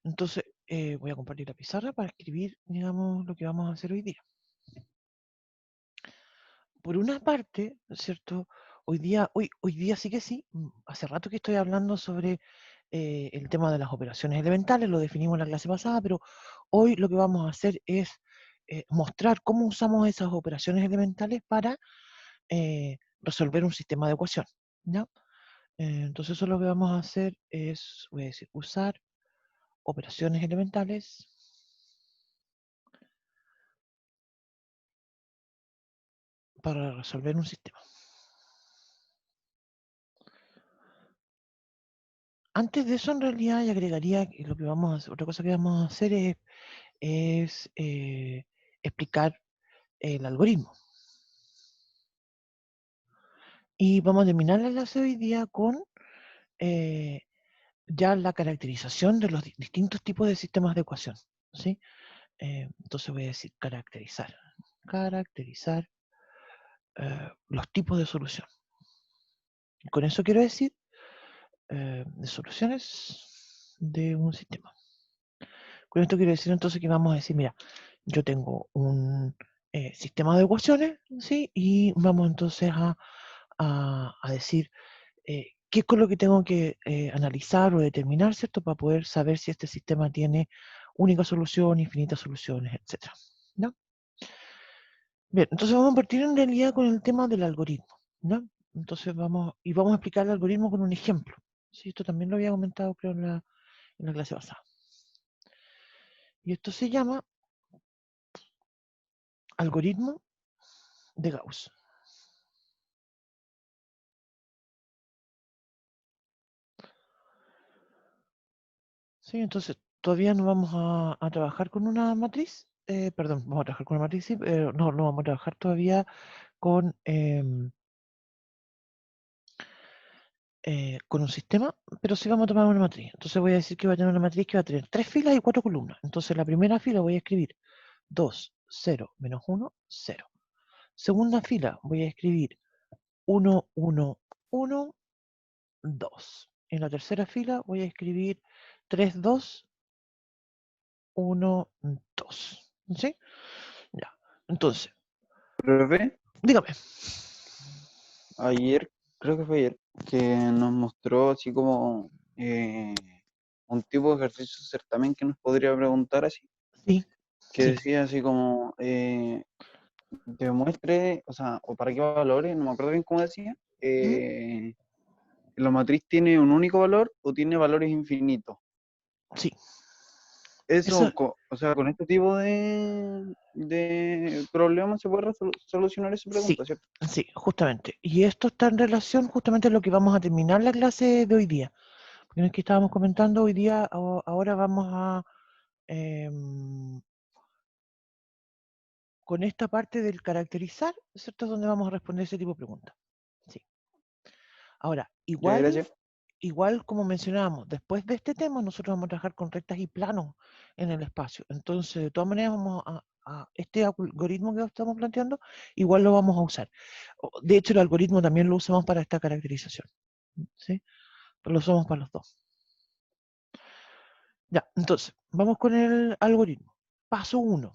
Entonces, voy a compartir la pizarra para escribir, digamos, lo que vamos a hacer hoy día. Por una parte, ¿no es cierto? Hoy día sí que sí, hace rato que estoy hablando sobre el tema de las operaciones elementales, lo definimos en la clase pasada, pero hoy lo que vamos a hacer es mostrar cómo usamos esas operaciones elementales para resolver un sistema de ecuación, ¿ya? Entonces eso lo que vamos a hacer es, voy a decir, usar operaciones elementales para resolver un sistema. Antes de eso, en realidad, y agregaría que lo que vamos a hacer, otra cosa que vamos a hacer es explicar el algoritmo. Y vamos a terminar la clase de hoy día con eh, ya la caracterización de los distintos tipos de sistemas de ecuación, ¿sí? Entonces voy a decir caracterizar. Caracterizar los tipos de solución. Y con eso quiero decir de soluciones de un sistema. Con esto quiero decir entonces que vamos a decir, mira, yo tengo un sistema de ecuaciones, ¿sí? Y vamos entonces a decir qué es con lo que tengo que analizar o determinar, ¿cierto? Para poder saber si este sistema tiene única solución, infinitas soluciones, etc. ¿No? Bien, entonces vamos a partir en realidad con el tema del algoritmo, ¿no? Entonces vamos a explicar el algoritmo con un ejemplo. ¿Sí? Esto también lo había comentado, creo, en la clase pasada. Y esto se llama algoritmo de Gauss. ¿Sí? Entonces, todavía no vamos a trabajar con una matriz, perdón, vamos a trabajar con una matriz, sí, pero no vamos a trabajar todavía con un sistema, pero sí vamos a tomar una matriz. Entonces voy a decir que va a tener una matriz que va a tener 3 filas y 4 columnas. Entonces la primera fila voy a escribir 2, 0, menos 1, 0. Segunda fila voy a escribir 1, 1, 1, 2. En la tercera fila voy a escribir 3, 2, 1, 2. ¿Sí? Ya. Entonces, Profe, dígame. ayer, creo que fue ayer, que nos mostró así como un tipo de ejercicio certamen que nos podría preguntar así, Sí, que sí. decía así como demuestre, o sea, o para qué valores, no me acuerdo bien cómo decía, ¿Mm? la matriz tiene un único valor o tiene valores infinitos. Sí. Eso, Eso, o sea, con este tipo de problemas se puede solucionar esa sí, pregunta, ¿cierto? sí, justamente. Y esto está en relación justamente a lo que vamos a terminar la clase de hoy día. Porque no es que estábamos comentando hoy día, ahora vamos em, con esta parte del caracterizar, ¿cierto? Es donde vamos a responder ese tipo de preguntas. Sí. Ahora, Ya, gracias. igual como mencionábamos, después de este tema nosotros vamos a trabajar con rectas y planos en el espacio. Entonces, de todas maneras, vamos a este algoritmo que estamos planteando, igual lo vamos a usar. De hecho, el algoritmo también lo usamos para esta caracterización. ¿Sí? Pero lo usamos para los dos. Ya, entonces, vamos con el algoritmo. Paso 1.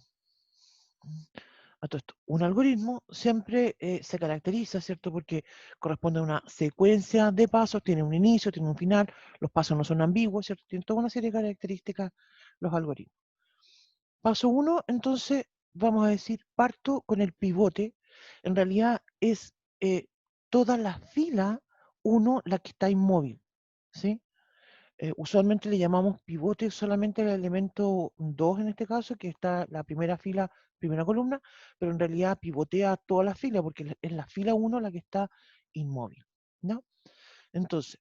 A todo esto, un algoritmo siempre se caracteriza, ¿cierto? Porque corresponde a una secuencia de pasos, tiene un inicio, tiene un final, los pasos no son ambiguos, ¿cierto? Tienen toda una serie de características los algoritmos. Paso 1, entonces, vamos a decir, parto con el pivote. En realidad es toda la fila 1 la que está inmóvil, ¿sí? Usualmente le llamamos pivote solamente al elemento 2 en este caso, que está la primera fila, primera columna, pero en realidad pivotea toda la fila porque es la fila 1 la que está inmóvil, ¿no? Entonces,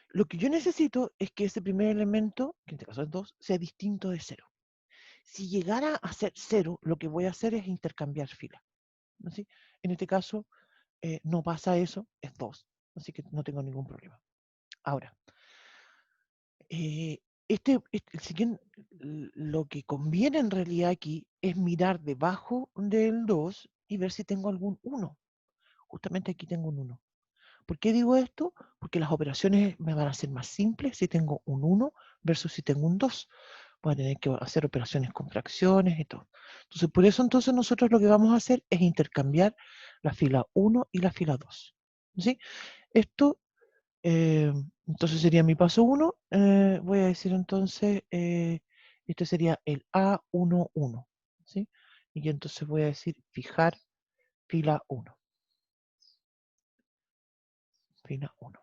lo que yo necesito es que ese primer elemento, que en este caso es 2, sea distinto de 0. Si llegara a ser 0, lo que voy a hacer es intercambiar filas, ¿no? ¿Sí? En este caso, no pasa eso, es 2, así que no tengo ningún problema. Ahora, el siguiente, lo que conviene en realidad aquí es mirar debajo del 2 y ver si tengo algún 1. Justamente aquí tengo un 1. ¿Por qué digo esto? Porque las operaciones me van a ser más simples si tengo un 1 versus si tengo un 2. Voy a tener que hacer operaciones con fracciones y todo. Entonces, por eso entonces nosotros lo que vamos a hacer es intercambiar la fila 1 y la fila 2. ¿Sí? Esto, entonces sería mi paso 1. Voy a decir entonces, este sería el A11. ¿Sí? Y entonces voy a decir fijar fila 1. Fila 1.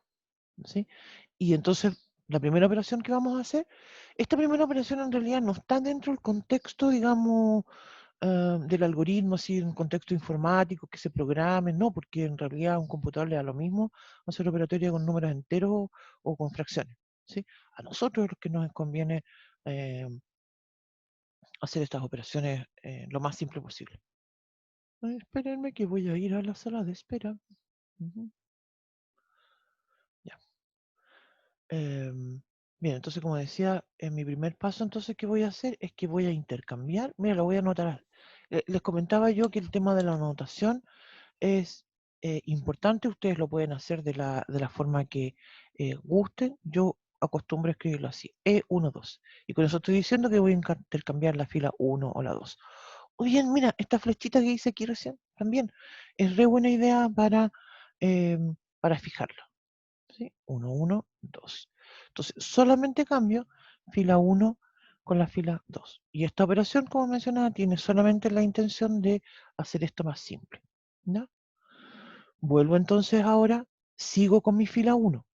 ¿Sí? Y entonces, la primera operación que vamos a hacer, esta primera operación en realidad no está dentro del contexto, digamos, del algoritmo, así en un contexto informático, que se programe, no, porque en realidad a un computador le da lo mismo hacer operatoria con números enteros o con fracciones. ¿Sí? A nosotros lo que nos conviene eh, hacer estas operaciones lo más simple posible. Espérenme que voy a ir a la sala de espera. Ujú. Ya. Bien, entonces como decía, en mi primer paso entonces que voy a hacer es que voy a intercambiar, mira, lo voy a anotar. Les comentaba yo que el tema de la anotación es importante, ustedes lo pueden hacer de la forma que gusten. Yo acostumbro a escribirlo así, E12. Y con eso estoy diciendo que voy a intercambiar la fila 1 o la 2. O bien, mira, esta flechita que hice aquí recién, también es re buena idea para fijarlo. ¿Sí? 1, 1, 2. Entonces, solamente cambio fila 1 con la fila 2. Y esta operación, como mencionaba, tiene solamente la intención de hacer esto más simple. ¿Ya? Vuelvo entonces ahora, sigo con mi fila 1.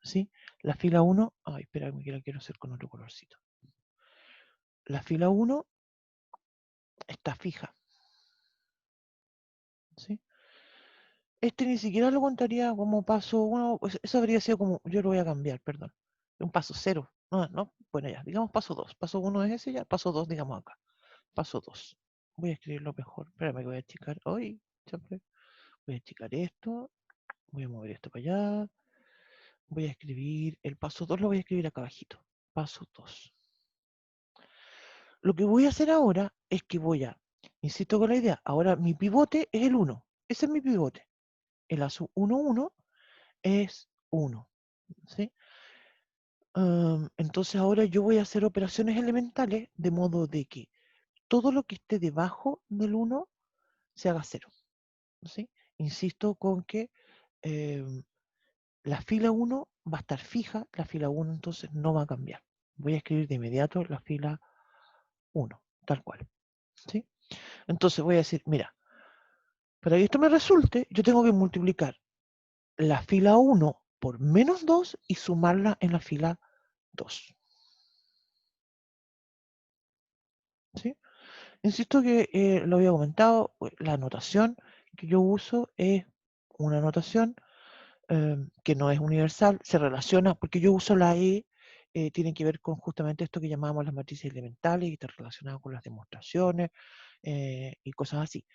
¿Sí? La fila 1, ay, espera, que la quiero hacer con otro colorcito. La fila 1 está fija. ¿Sí? Este ni siquiera lo contaría como paso 1, pues eso habría sido como, yo lo voy a cambiar, perdón. Un paso 0. No, no, bueno ya, digamos paso 2. Paso 1 es ese ya, paso 2 digamos acá. Paso 2. Voy a escribirlo mejor. Espérame que voy a achicar. Hoy, siempre. Voy a achicar esto. Voy a mover esto para allá. Voy a escribir. El paso 2 lo voy a escribir acá abajito. Paso 2. Lo que voy a hacer ahora es que insisto con la idea, ahora mi pivote es el 1. Ese es mi pivote. El azul 1, 1 es 1. ¿Sí? Entonces ahora yo voy a hacer operaciones elementales de modo de que todo lo que esté debajo del 1 se haga 0. ¿Sí? Insisto con que la fila 1 va a estar fija, la fila 1 entonces no va a cambiar. Voy a escribir de inmediato la fila 1, tal cual. ¿Sí? Entonces voy a decir, mira, para que esto me resulte, yo tengo que multiplicar la fila 1 por menos 2 y sumarla en la fila 2. ¿Sí? Insisto que lo había comentado, la notación que yo uso es una notación que no es universal, se relaciona, porque yo uso la E, tiene que ver con justamente esto que llamamos las matrices elementales y está relacionado con las demostraciones y cosas así.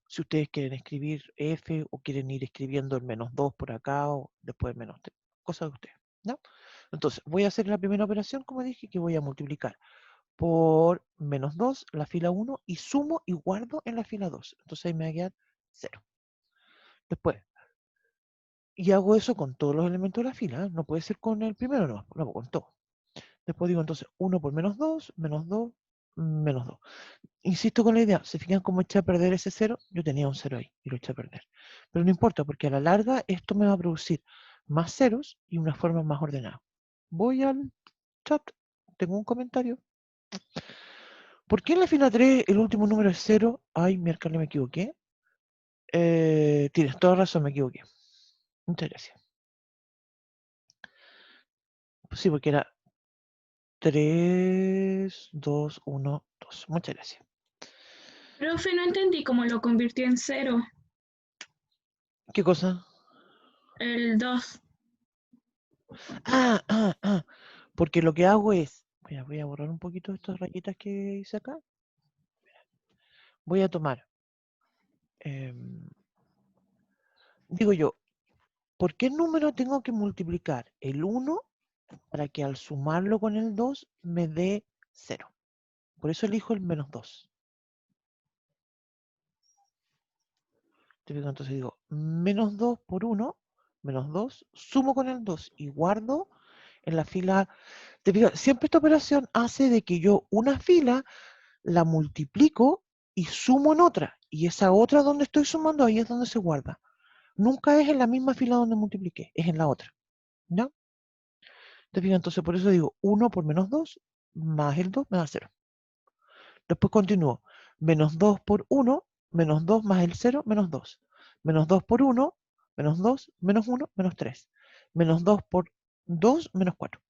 Si ustedes quieren escribir F o quieren ir escribiendo el menos 2 por acá o después el menos 3, cosas de ustedes. ¿No? Entonces, voy a hacer la primera operación, como dije, que voy a multiplicar por menos 2 la fila 1 y sumo y guardo en la fila 2. Entonces ahí me va a quedar 0. Después, y hago eso con todos los elementos de la fila, ¿eh? No puede ser con el primero, no, con todo. Después digo entonces 1 por menos 2, menos 2, menos 2. Insisto con la idea, ¿se fijan cómo eché a perder ese 0? Yo tenía un 0 ahí y lo eché a perder. Pero no importa, porque a la larga esto me va a producir más ceros y una forma más ordenada. Voy al chat, tengo un comentario. ¿Por qué en la fila 3 el último número es 0? Ay, miércoles me equivoqué. Tienes toda razón, me equivoqué. Muchas gracias. Sí, porque era 3, 2, 1, 2. Muchas gracias. Profe, no entendí cómo lo convirtió en 0, ¿Qué cosa? el 2. Porque lo que hago es, voy a borrar un poquito estas rayitas que hice acá. Voy a tomar, digo yo, ¿por qué número tengo que multiplicar el 1 para que al sumarlo con el 2 me dé 0? Por eso elijo el menos 2. Entonces digo, menos 2 por 1, menos 2, sumo con el 2 y guardo en la fila, te fijas, siempre esta operación hace de que yo una fila la multiplico y sumo en otra, y esa otra donde estoy sumando, ahí es donde se guarda. Nunca es en la misma fila donde multipliqué, es en la otra, ¿no? Te fijas, entonces por eso digo 1 por menos 2 más el 2 me da 0. Después continúo, menos 2 por 1, menos 2 más el 0, menos 2. Menos 2 por 1, menos 2, menos 1, menos 3. Menos 2 por 2, menos 4.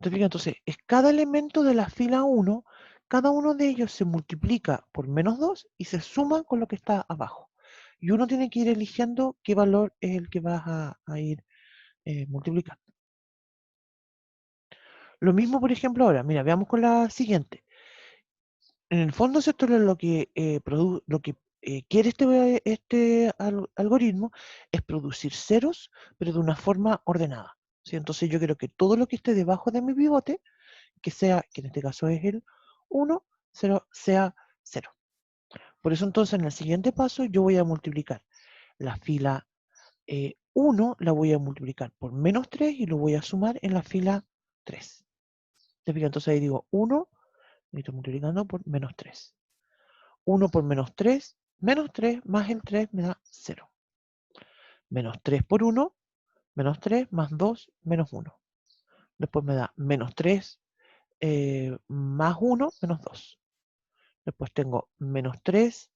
¿Te fijas? Entonces, es cada elemento de la fila 1, cada uno de ellos se multiplica por menos 2 y se suma con lo que está abajo. Y uno tiene que ir eligiendo qué valor es el que vas a ir multiplicando. Lo mismo, por ejemplo, ahora, mira, veamos con la siguiente. En el fondo, esto es lo que, quiere este algoritmo, es producir ceros, pero de una forma ordenada, ¿sí? Entonces yo quiero que todo lo que esté debajo de mi pivote, que en este caso es el 1, 0, sea 0. Por eso entonces en el siguiente paso yo voy a multiplicar la fila 1, la voy a multiplicar por menos 3 y lo voy a sumar en la fila 3. ¿Te fijas? Entonces ahí digo 1, y estoy multiplicando por menos 3. 1 por menos 3 más el 3 me da 0. Menos 3 por 1, menos 3 más 2, menos 1. Después me da menos 3 más 1, menos 2. Después tengo menos 3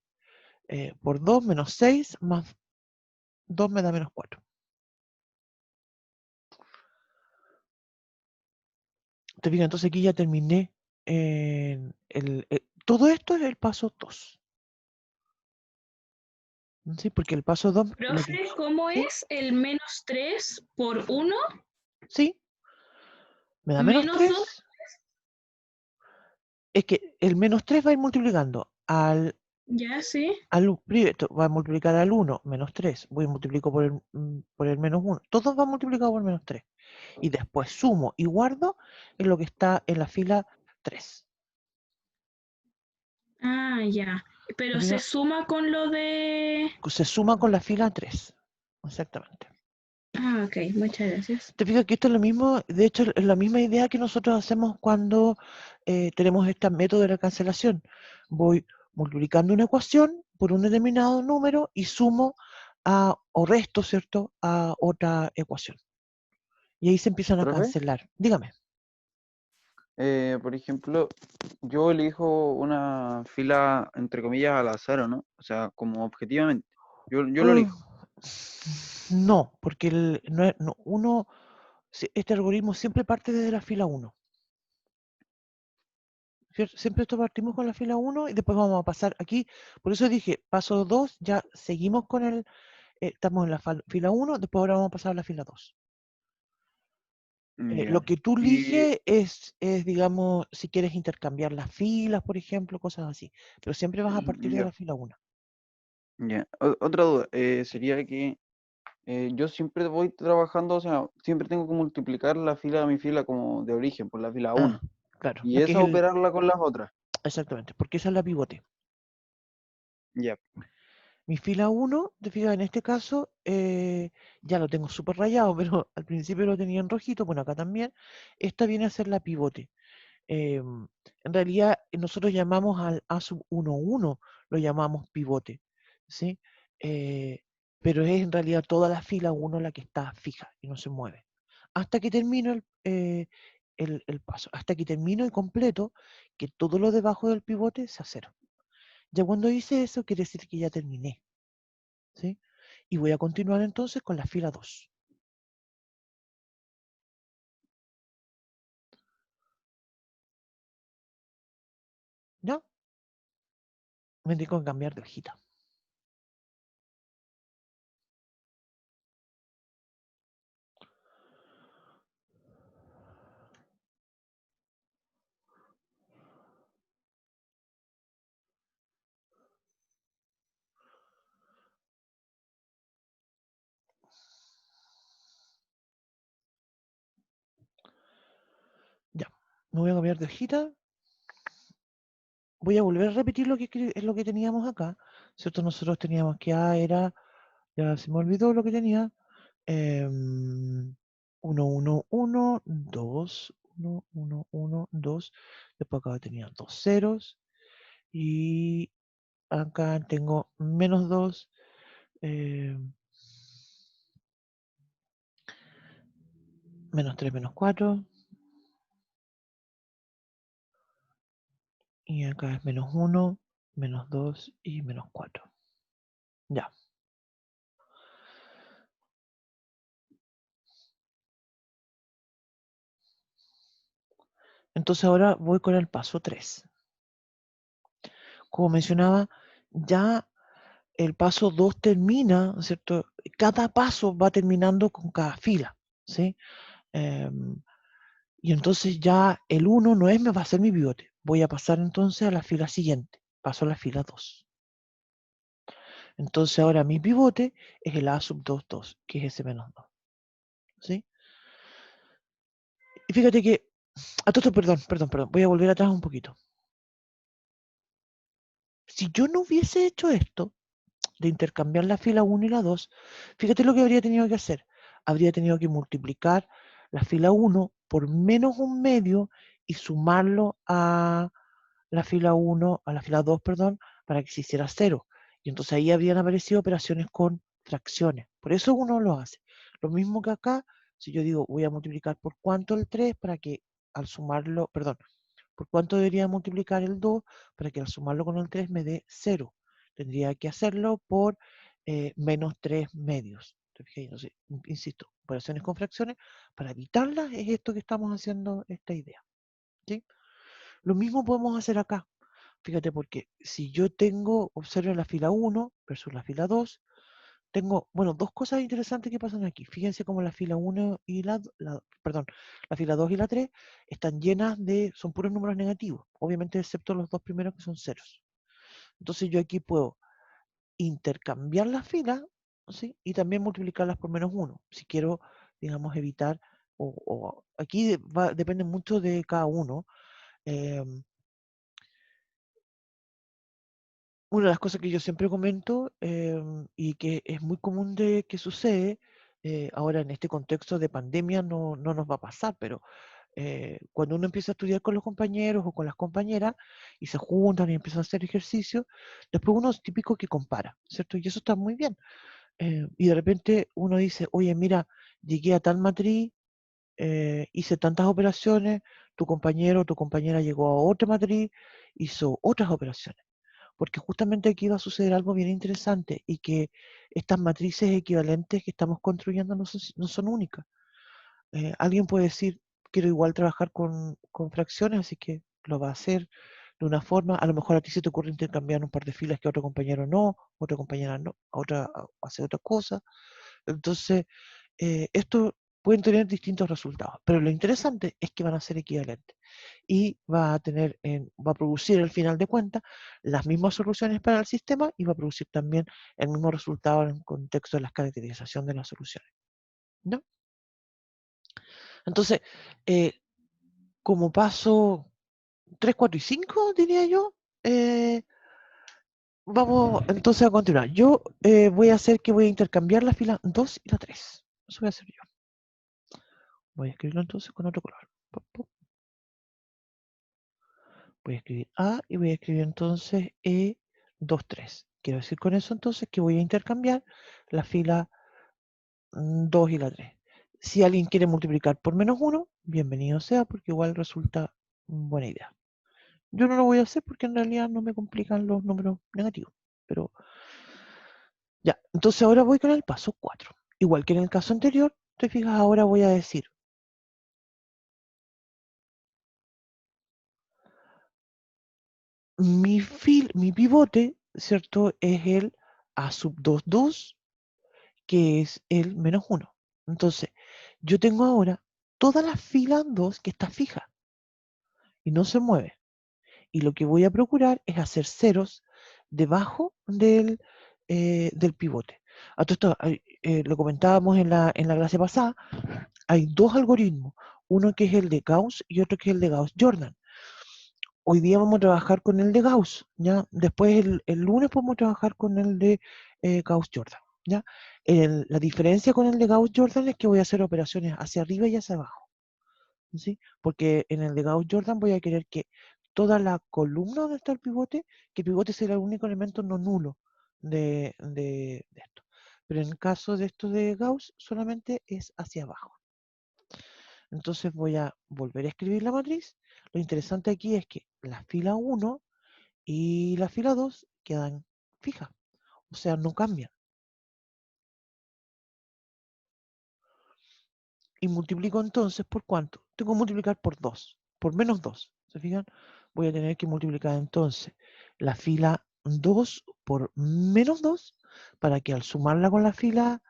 por 2, menos 6, más 2 me da menos 4. ¿Te fijas? Entonces aquí ya terminé. Todo esto es el paso 2. ¿Sí? Porque el paso 2... Profe, ¿cómo ¿sí? es el menos 3 por 1? ¿Sí? Me da menos Menos 2. 3. Es que el menos 3 va a ir multiplicando al Ya, sí. esto va a multiplicar al 1, menos 3. Voy a multiplicar por el menos 1. Todos van multiplicados por menos 3. Y después sumo y guardo en lo que está en la fila 3. Ah, ya. Pero se suma con lo de... Se suma con la fila 3. Exactamente. Ah, ok. Muchas gracias. Te fijas que esto es lo mismo, de hecho es la misma idea que nosotros hacemos cuando tenemos este método de la cancelación. Voy multiplicando una ecuación por un determinado número y sumo o resto, ¿cierto?, a otra ecuación. Y ahí se empiezan a ¿Profe? cancelar. Dígame. Por ejemplo, yo elijo una fila, entre comillas, al azar, ¿o no? O sea, como objetivamente. Yo lo elijo. No, porque este algoritmo siempre parte desde la fila 1. Siempre esto partimos con la fila 1 y después vamos a pasar aquí. Por eso dije, paso 2, ya seguimos con estamos en la fila 1, después ahora vamos a pasar a la fila 2. Lo Ya. que tú Y eliges es, digamos, si quieres intercambiar las filas, por ejemplo, cosas así. Pero siempre vas a partir de ya, la fila 1. ya. Otra duda sería que yo siempre voy trabajando, o sea, siempre tengo que multiplicar la fila de mi fila como de origen, por la fila Ah, 1. claro, Y la que es esa operarla con las otras. exactamente, porque esa es la pivote. Ya. Mi fila 1, te fijas, en este caso, ya lo tengo súper rayado, pero al principio lo tenía en rojito, bueno, acá también. Esta viene a ser la pivote. En realidad, nosotros llamamos al A sub 1, lo llamamos pivote, ¿sí? Pero es en realidad toda la fila 1 la que está fija y no se mueve. Hasta que termino el paso, hasta que termino y completo que todo lo debajo del pivote sea 0. Ya cuando hice eso, quiere decir que ya terminé, ¿sí? Y voy a continuar entonces con la fila 2. ¿Ya? Me indico en cambiar de hojita. Ya. Me voy a cambiar de hojita. Voy a volver a repetir es lo que teníamos acá, ¿cierto? Nosotros teníamos que A era, ya se me olvidó lo que tenía, 1, 1, 1, 2, 1, 1, 1, 2. Después acá tenía dos ceros. Y acá tengo menos 2. Menos 3, menos 4. Y acá es menos 1, menos 2 y menos 4. Ya. Entonces ahora voy con el paso 3. Como mencionaba, ya el paso 2 termina, ¿cierto? Cada paso va terminando con cada fila, ¿sí? Y entonces ya el 1 no es, me va a ser mi pivote. Voy a pasar entonces a la fila siguiente. Paso a la fila 2. Entonces ahora mi pivote es el A sub 2, 2, que es ese menos 2. ¿Sí? Y fíjate que, a todo esto, perdón, voy a volver atrás un poquito. Si yo no hubiese hecho esto, de intercambiar la fila 1 y la 2, fíjate lo que habría tenido que hacer. Habría tenido que multiplicar la fila 1 por menos un medio y sumarlo a la fila 1, a la fila 2, perdón, para que se hiciera 0. Y entonces ahí habrían aparecido operaciones con fracciones. Por eso uno lo hace. Lo mismo que acá, si yo digo voy a multiplicar por cuánto el 3 para que al sumarlo, perdón, por cuánto debería multiplicar el 2 para que al sumarlo con el 3 me dé 0. Tendría que hacerlo por menos 3 medios. Entonces, insisto, operaciones con fracciones, para evitarlas es esto que estamos haciendo, esta idea. ¿Sí? Lo mismo podemos hacer acá. Fíjate, porque si yo tengo, observen la fila 1 versus la fila 2, tengo, bueno, dos cosas interesantes que pasan aquí. Fíjense cómo la fila 1 y la fila 2 y la 3 están llenas de, son puros números negativos, obviamente excepto los dos primeros que son ceros. Entonces yo aquí puedo intercambiar las filas, ¿sí? Y también multiplicarlas por menos 1, si quiero, digamos, evitar, aquí depende mucho de cada uno. Una de las cosas que yo siempre comento y que es muy común de que sucede, ahora en este contexto de pandemia no nos va a pasar, pero cuando uno empieza a estudiar con los compañeros o con las compañeras y se juntan y empiezan a hacer ejercicio, después uno es típico que compara, ¿cierto? Y eso está muy bien. Y de repente uno dice, oye, mira, llegué a tal matriz, hice tantas operaciones, tu compañero o tu compañera llegó a otra matriz, hizo otras operaciones. Porque justamente aquí va a suceder algo bien interesante y que estas matrices equivalentes que estamos construyendo no son únicas. Alguien puede decir, quiero igual trabajar con fracciones, así que lo va a hacer de una forma. A lo mejor a ti se te ocurre intercambiar un par de filas que a otro compañero no, otra compañera no, otra hace otra cosa. Entonces, esto pueden tener distintos resultados, pero lo interesante es que van a ser equivalentes y va a producir al final de cuentas las mismas soluciones para el sistema y va a producir también el mismo resultado en el contexto de la caracterización de las soluciones, ¿no? Entonces, eh, como paso 3, 4 y 5, diría yo, vamos entonces a continuar. Yo voy a hacer que voy a intercambiar la fila 2 y la 3. Eso voy a hacer yo. Voy a escribirlo entonces con otro color. Voy a escribir A y voy a escribir entonces E2, 3. Quiero decir con eso entonces que voy a intercambiar la fila 2 y la 3. Si alguien quiere multiplicar por menos 1, bienvenido sea, porque igual resulta buena idea. Yo no lo voy a hacer porque en realidad no me complican los números negativos. Pero ya, entonces ahora voy con el paso 4. Igual que en el caso anterior, te fijas, ahora voy a decir mi pivote, ¿cierto? Es el A sub 2, 2, que es el menos 1. Entonces, yo tengo ahora toda la fila 2 que está fija y no se mueve. Y lo que voy a procurar es hacer ceros debajo del pivote. A todo esto, lo comentábamos en la clase pasada, hay dos algoritmos, uno que es el de Gauss y otro que es el de Gauss-Jordan. Hoy día vamos a trabajar con el de Gauss, ¿ya? Después el lunes podemos trabajar con el de Gauss-Jordan, ¿Ya? La diferencia con el de Gauss-Jordan es que voy a hacer operaciones hacia arriba y hacia abajo. ¿Sí? Porque en el de Gauss-Jordan voy a querer que toda la columna donde está el pivote, que el pivote será el único elemento no nulo de esto. Pero en el caso de esto de Gauss, solamente es hacia abajo. Entonces voy a volver a escribir la matriz. Lo interesante aquí es que la fila 1 y la fila 2 quedan fijas, o sea, no cambian. Y multiplico entonces por cuánto. Tengo que multiplicar por 2, por menos 2. ¿Se fijan? Voy a tener que multiplicar entonces la fila 2 por menos 2 para que al sumarla con la fila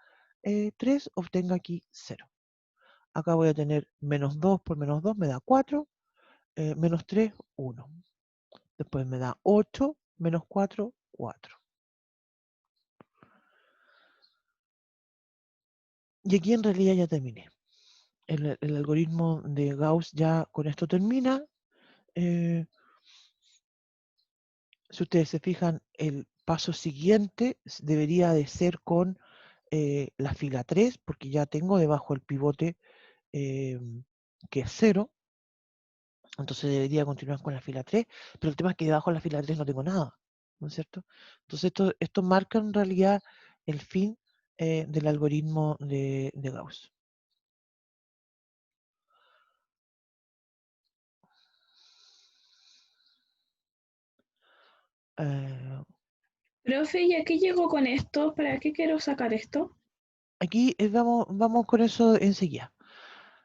3 obtenga aquí 0. Acá voy a tener menos 2 por menos 2 me da 4, menos 3, 1. Después me da 8, menos 4, 4. Y aquí en realidad ya terminé. El algoritmo de Gauss ya con esto termina. Si ustedes se fijan, el paso siguiente debería de ser con la fila 3, porque ya tengo debajo el pivote que es 0. Entonces debería continuar con la fila 3, pero el tema es que debajo de la fila 3 no tengo nada, ¿no es cierto? Entonces esto marca en realidad el fin del algoritmo de Gauss. Eh, Profe, ¿y a qué llego con esto? ¿Para qué quiero sacar esto? Aquí vamos con eso enseguida.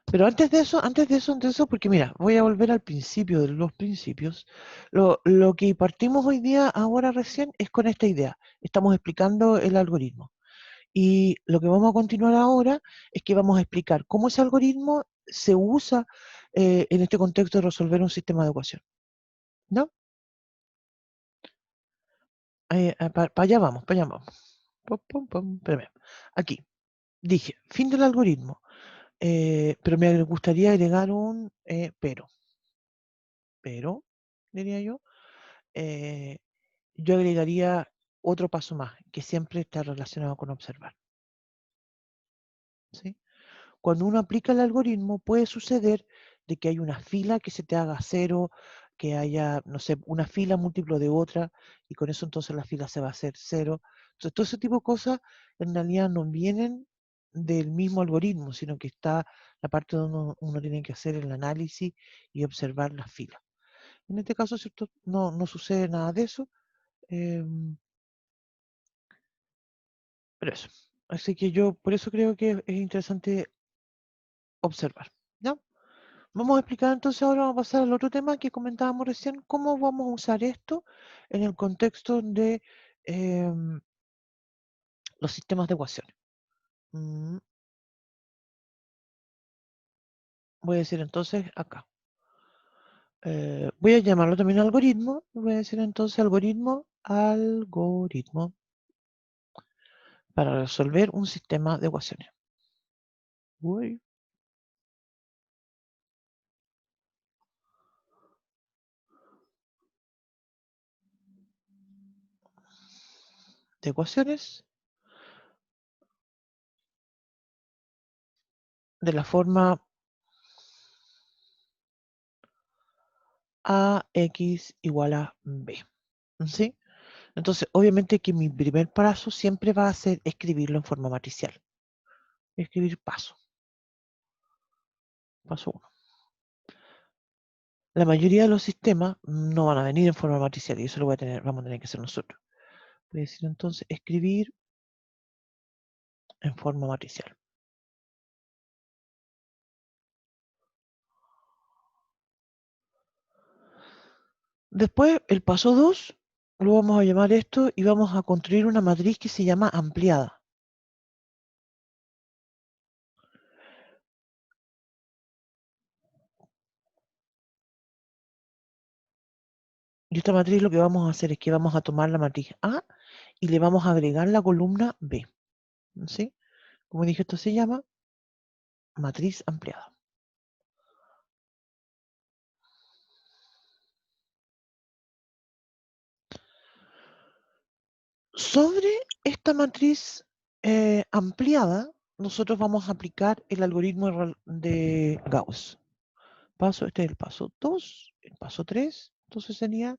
Pero antes de eso, porque mira, voy a volver al principio de los principios. Lo que partimos hoy día, ahora recién, es con esta idea. Estamos explicando el algoritmo. Y lo que vamos a continuar ahora es que vamos a explicar cómo ese algoritmo se usa en este contexto de resolver un sistema de ecuación. ¿No? Para allá vamos, para allá vamos. Pum, pum, pum, espérame. Aquí, dije, fin del algoritmo. Pero me gustaría agregar un pero, diría eh, yo agregaría otro paso más, que siempre está relacionado con observar. ¿Sí? Cuando uno aplica el algoritmo, puede suceder de que hay una fila que se te haga 0, que haya, no sé, una fila múltiplo de otra, y con eso entonces la fila se va a hacer 0. Entonces, todo ese tipo de cosas en realidad no vienen del mismo algoritmo, sino que está la parte donde uno tiene que hacer el análisis y observar las filas. En este caso, ¿cierto? No sucede nada de eso. Pero eso. Así que yo por eso creo que es interesante observar. ¿Ya? Vamos a explicar entonces ahora, vamos a pasar al otro tema que comentábamos recién, cómo vamos a usar esto en el contexto de los sistemas de ecuaciones. Mm, Voy a decir entonces acá. Voy a llamarlo también algoritmo. Voy a decir entonces algoritmo para resolver un sistema de ecuaciones. Uy, de ecuaciones de la forma AX igual a B. ¿Sí? Entonces, obviamente que mi primer paso siempre va a ser escribirlo en forma matricial. Escribir paso 1. La mayoría de los sistemas no van a venir en forma matricial y eso lo vamos a tener que hacer nosotros. Voy a decir entonces escribir en forma matricial. Después, el paso 2, lo vamos a llamar esto y vamos a construir una matriz que se llama ampliada. Y esta matriz lo que vamos a hacer es que vamos a tomar la matriz A y le vamos a agregar la columna B. ¿Sí? Como dije, esto se llama matriz ampliada. Sobre esta matriz ampliada, nosotros vamos a aplicar el algoritmo de Gauss. Este es el paso 2, el paso 3, entonces sería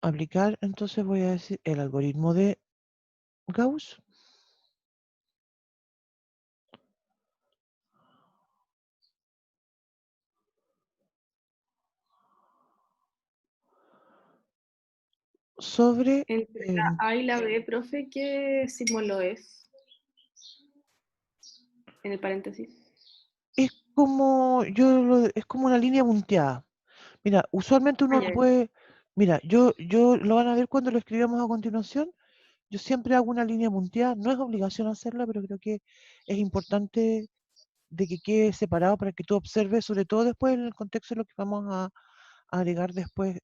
aplicar, entonces voy a decir el algoritmo de Gauss sobre Entre la A y la B, profe, ¿qué símbolo es? En el paréntesis. es como es como una línea punteada. Mira, usualmente uno lo puede, mira, yo lo van a ver cuando lo escribamos a continuación. Yo siempre hago una línea punteada, no es obligación hacerla, pero creo que es importante de que quede separado para que tú observes, sobre todo después en el contexto de lo que vamos a agregar después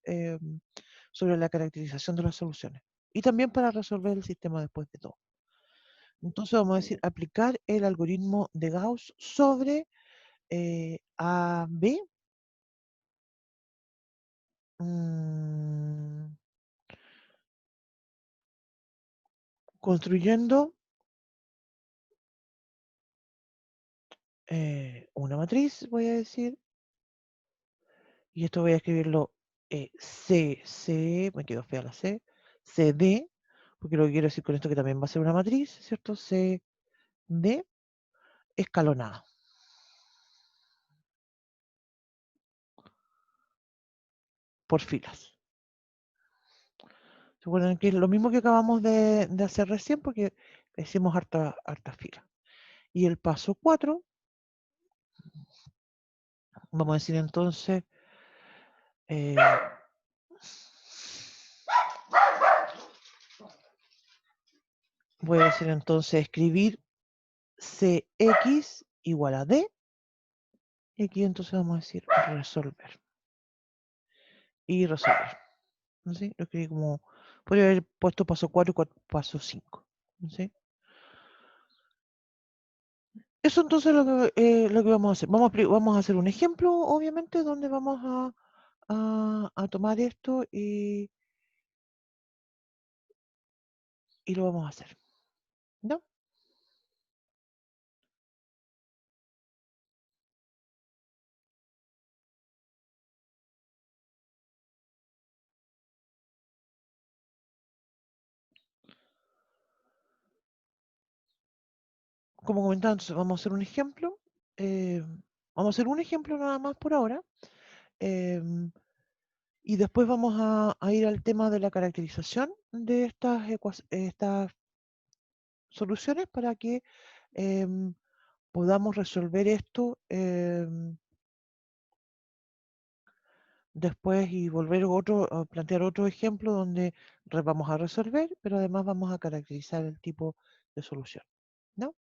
sobre la caracterización de las soluciones. Y también para resolver el sistema después de todo. Entonces vamos a decir aplicar el algoritmo de Gauss sobre AB construyendo una matriz, voy a decir, y esto voy a escribirlo me quedó fea la C, CD, porque lo que quiero decir con esto que también va a ser una matriz, ¿cierto? CD escalonada. Por filas. ¿Se acuerdan que es lo mismo que acabamos de hacer recién? Porque hicimos hartas filas. Y el paso 4, vamos a decir entonces, voy a decir entonces escribir CX igual a D. Y aquí entonces vamos a decir resolver. Y resolver. ¿Sí? Lo escribí como, podría haber puesto paso 4 y paso 5. ¿Sí? Eso entonces es lo que vamos a hacer. Vamos a hacer un ejemplo, obviamente, donde vamos a tomar esto y lo vamos a hacer. ¿No? Como comentaba, entonces vamos a hacer un ejemplo. Vamos a hacer un ejemplo nada más por ahora. Y después vamos a ir al tema de la caracterización de estas soluciones para que podamos resolver esto después y a plantear otro ejemplo donde vamos a resolver, pero además vamos a caracterizar el tipo de solución. ¿No?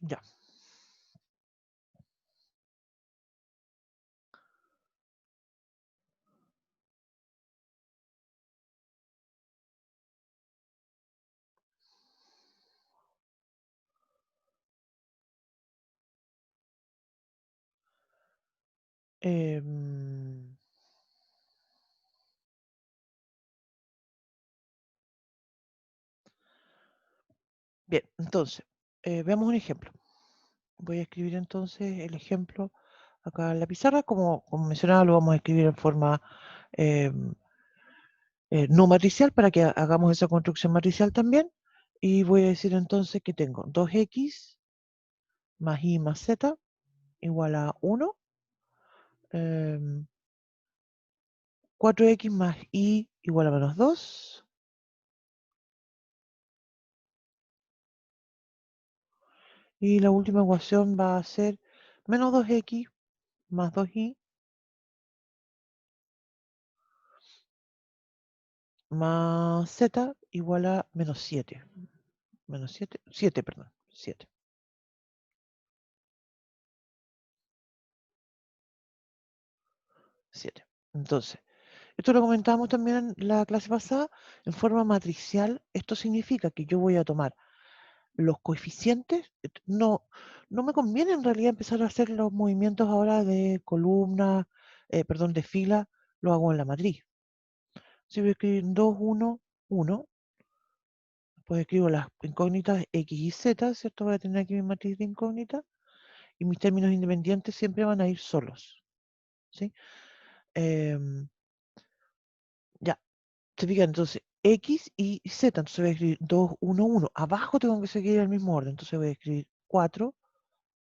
Ya. Em, Bien, entonces, veamos un ejemplo. Voy a escribir entonces el ejemplo acá en la pizarra. Como mencionaba, lo vamos a escribir en forma no matricial para que hagamos esa construcción matricial también. Y voy a decir entonces que tengo 2x más y más z igual a 1. 4x más y igual a menos 2. Y la última ecuación va a ser menos 2x más 2y más z igual a menos 7. Menos 7, 7, perdón, 7. 7. Entonces, esto lo comentábamos también en la clase pasada, en forma matricial. Esto significa que yo voy a tomar los coeficientes. No me conviene en realidad empezar a hacer los movimientos ahora de columna, perdón, de fila, lo hago en la matriz. Si voy a escribir 2, 1, 1, pues escribo las incógnitas X y Z, ¿cierto? Voy a tener aquí mi matriz de incógnitas y mis términos independientes siempre van a ir solos, ¿sí? Ya, se fijan, entonces X y Z, entonces voy a escribir 2, 1, 1. Abajo tengo que seguir el mismo orden, entonces voy a escribir 4,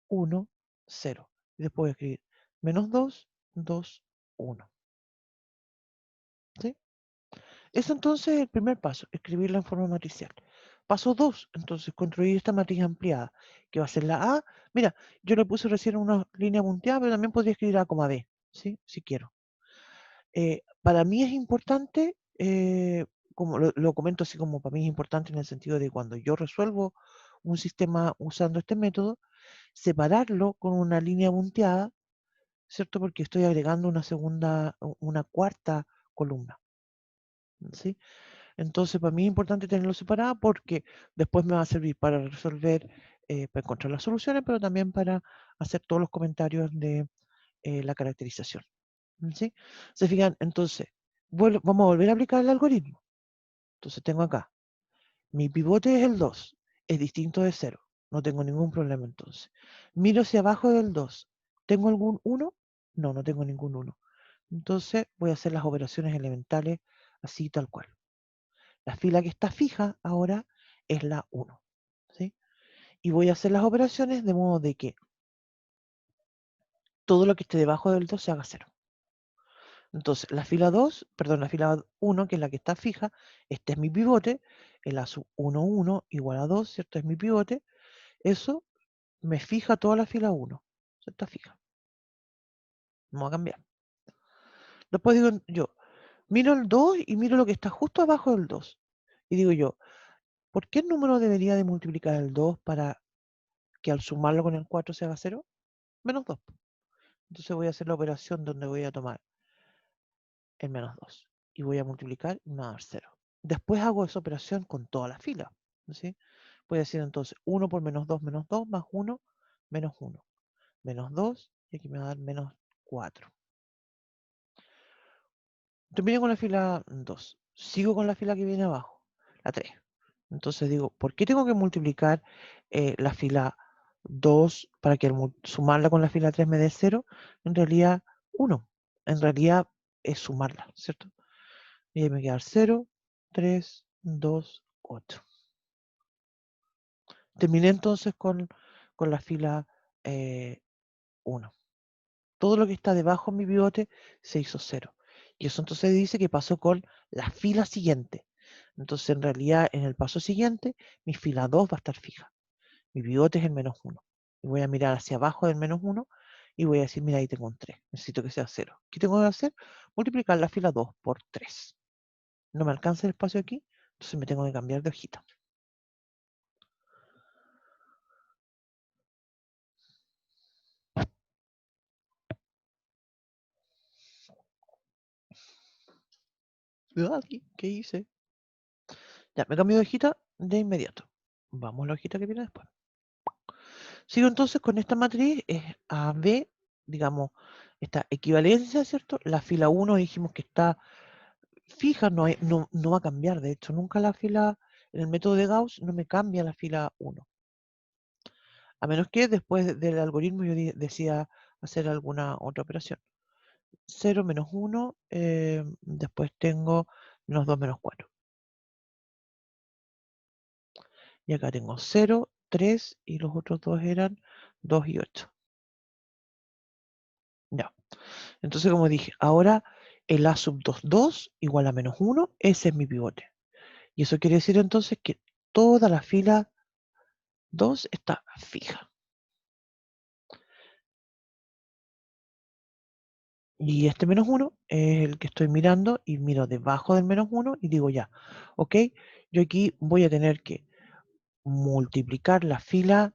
1, 0. Y después voy a escribir menos 2, 2, 1. ¿Sí? Eso entonces es el primer paso, escribirla en forma matricial. Paso 2, entonces construir esta matriz ampliada, que va a ser la A. Mira, yo le puse recién una línea punteada, pero también podría escribir A, B, ¿sí? Si quiero. Para mí es importante, como lo comento así como para mí es importante en el sentido de cuando yo resuelvo un sistema usando este método, separarlo con una línea punteada, ¿cierto? Porque estoy agregando una cuarta columna, ¿sí? Entonces, para mí es importante tenerlo separado porque después me va a servir para resolver, para encontrar las soluciones, pero también para hacer todos los comentarios de la caracterización. ¿Sí? Se fijan, entonces, vamos a volver a aplicar el algoritmo. Entonces tengo acá, mi pivote es el 2, es distinto de 0, no tengo ningún problema entonces. Miro hacia abajo del 2, ¿tengo algún 1? No, no tengo ningún 1. Entonces voy a hacer las operaciones elementales así tal cual. La fila que está fija ahora es la 1. ¿Sí? Y voy a hacer las operaciones de modo de que todo lo que esté debajo del 2 se haga 0. Entonces, la fila 1, que es la que está fija, este es mi pivote, el A sub 1, 1 igual a 2, ¿cierto? Es mi pivote. Eso me fija toda la fila 1. ¿Se está fija? No va a cambiar. Después digo yo, miro el 2 y miro lo que está justo abajo del 2. Y digo yo, ¿por qué el número debería de multiplicar el 2 para que al sumarlo con el 4 se haga 0? Menos 2. Entonces voy a hacer la operación donde voy a tomar el menos 2 y voy a multiplicar y me va a dar 0. Después hago esa operación con toda la fila. ¿Sí? Voy a decir entonces 1 por menos 2 más 1 menos 1. Menos 2 y aquí me va a dar menos 4. Terminé con la fila 2. Sigo con la fila que viene abajo, la 3. Entonces digo, ¿por qué tengo que multiplicar la fila 2 para que al sumarla con la fila 3 me dé 0? En realidad 1. En realidad es sumarla, ¿cierto? Y ahí me queda 0, 3, 2, 8. Terminé entonces con la fila 1. Todo lo que está debajo de mi pivote se hizo 0. Y eso entonces dice que pasó con la fila siguiente. Entonces en realidad en el paso siguiente mi fila 2 va a estar fija. Mi pivote es el menos 1. Y voy a mirar hacia abajo del menos 1 y voy a decir, mira, ahí tengo un 3. Necesito que sea 0. ¿Qué tengo que hacer? Multiplicar la fila 2 por 3. No me alcanza el espacio aquí, entonces me tengo que cambiar de hojita. ¿Qué hice? Ya, me cambio de hojita de inmediato. Vamos a la hojita que viene después. Sigo entonces con esta matriz, es AB, digamos, esta equivalencia, ¿cierto? La fila 1 dijimos que está fija, no va a cambiar. De hecho, nunca la fila, en el método de Gauss, no me cambia la fila 1. A menos que después del algoritmo yo decida hacer alguna otra operación. 0, menos 1, después tengo menos 2, menos 4. Y acá tengo 0, 3 y los otros dos eran 2 y 8. Ya. Entonces, como dije, ahora el A sub 2, 2 igual a menos 1, ese es mi pivote. Y eso quiere decir entonces que toda la fila 2 está fija. Y este menos 1 es el que estoy mirando y miro debajo del menos 1 y digo ya, ok, yo aquí voy a tener que multiplicar la fila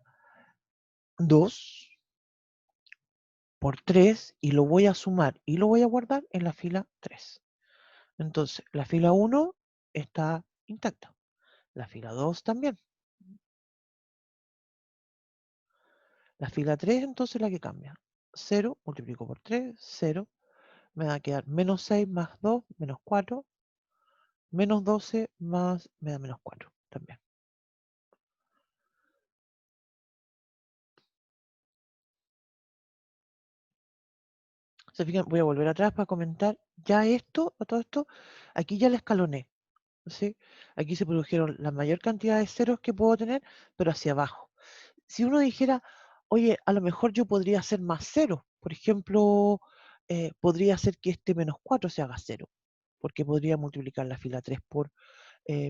2 por 3 y lo voy a sumar y lo voy a guardar en la fila 3. Entonces, la fila 1 está intacta. La fila 2 también. La fila 3 entonces la que cambia. 0 multiplico por 3, 0. Me va a quedar menos 6 más 2, menos 4. Menos 12 más, me da menos 4 también. ¿Se fijan? Voy a volver atrás para comentar ya esto, a todo esto, aquí ya la escaloné, ¿sí? Aquí se produjeron la mayor cantidad de ceros que puedo tener, pero hacia abajo. Si uno dijera, oye, a lo mejor yo podría hacer más ceros, por ejemplo, podría hacer que este menos 4 se haga 0, porque podría multiplicar la fila 3 por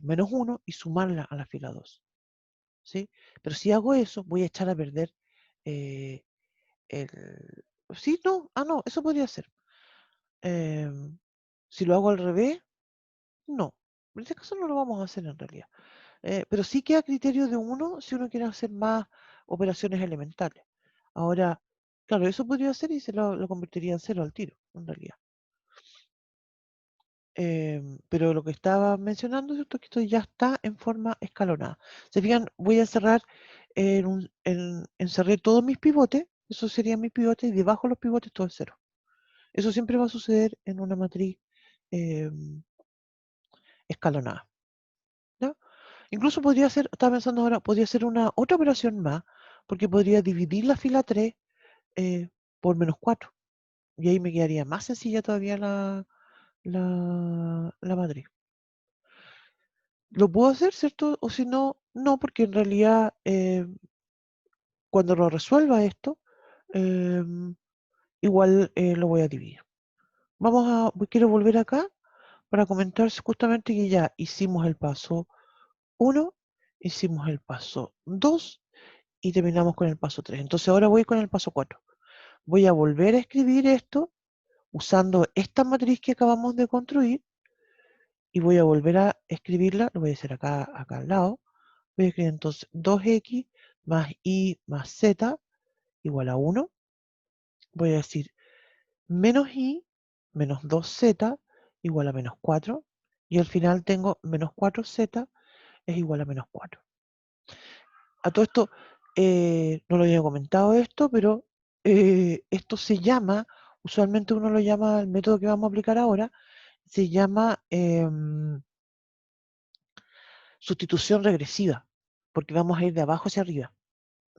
menos 1 y sumarla a la fila 2, ¿sí? Pero si hago eso, voy a echar a perder eh, el... Sí, no, no, eso podría ser. Si lo hago al revés, no. En este caso no lo vamos a hacer en realidad. Pero sí queda a criterio de uno si uno quiere hacer más operaciones elementales. Ahora, claro, eso podría ser y se lo convertiría en 0 al tiro, en realidad. Pero lo que estaba mencionando, ¿cierto? Que esto ya está en forma escalonada. Se fijan, voy a encerrar encerré todos mis pivotes, eso serían mis pivotes, y debajo de los pivotes todo es 0. Eso siempre va a suceder en una matriz escalonada, ¿ya? Incluso podría ser, estaba pensando ahora, podría ser una otra operación más, porque podría dividir la fila 3 por menos 4. Y ahí me quedaría más sencilla todavía la matriz. Lo puedo hacer, ¿cierto? O si no, no, porque en realidad cuando lo resuelva esto, igual lo voy a dividir. Quiero volver acá para comentar justamente que ya hicimos el paso 1, hicimos el paso 2 y terminamos con el paso 3. Entonces ahora voy con el paso 4. Voy a volver a escribir esto usando esta matriz que acabamos de construir y voy a volver a escribirla, lo voy a hacer acá al lado. Voy a escribir entonces 2x más y más z igual a 1. Voy a decir menos y menos 2z igual a menos 4. Y al final tengo menos 4z es igual a menos 4. A todo esto, no lo había comentado esto, pero esto se llama, usualmente uno lo llama, el método que vamos a aplicar ahora, se llama sustitución regresiva, porque vamos a ir de abajo hacia arriba.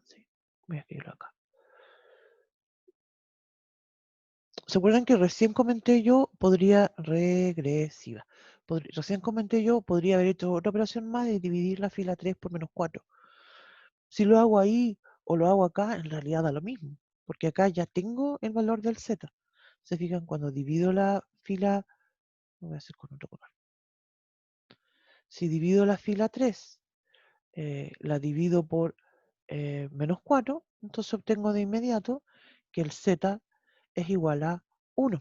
Sí, voy a escribirlo acá. ¿Se acuerdan que recién comenté yo regresiva? Recién comenté yo, podría haber hecho otra operación más de dividir la fila 3 por menos 4. Si lo hago ahí o lo hago acá, en realidad da lo mismo, porque acá ya tengo el valor del z. Se fijan, cuando divido la fila, lo voy a hacer con otro color. Si divido la fila 3, la divido por menos 4, entonces obtengo de inmediato que el z es igual a 1.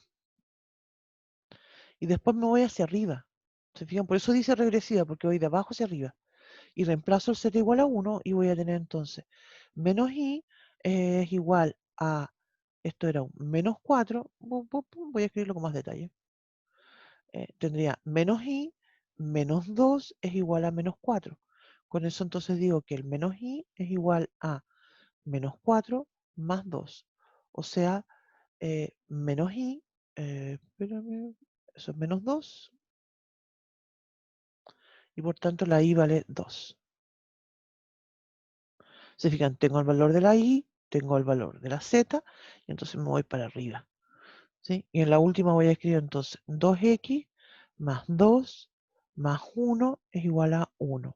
Y después me voy hacia arriba. ¿Se fijan? Por eso dice regresiva, porque voy de abajo hacia arriba. Y reemplazo el z igual a 1 y voy a tener entonces menos i es igual a, esto era un menos 4, voy a escribirlo con más detalle. Tendría menos i menos 2 es igual a menos 4. Con eso entonces digo que el menos i es igual a menos 4 más 2. O sea, menos i, espérame, eso es menos 2. Y por tanto la i vale 2. Se fijan, tengo el valor de la i, tengo el valor de la z, y entonces me voy para arriba. ¿Sí? Y en la última voy a escribir entonces 2x más 2 más 1 es igual a 1.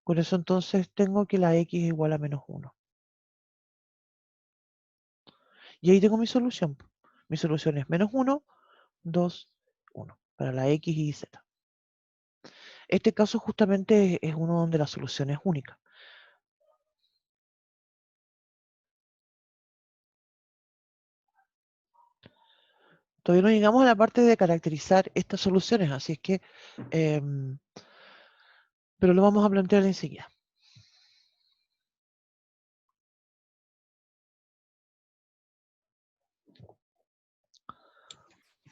Con eso entonces tengo que la x es igual a menos 1. Y ahí tengo mi solución. Mi solución es menos 1, 2, 1, para la x y z. Este caso justamente es uno donde la solución es única. Todavía no llegamos a la parte de caracterizar estas soluciones, así es que, pero lo vamos a plantear enseguida.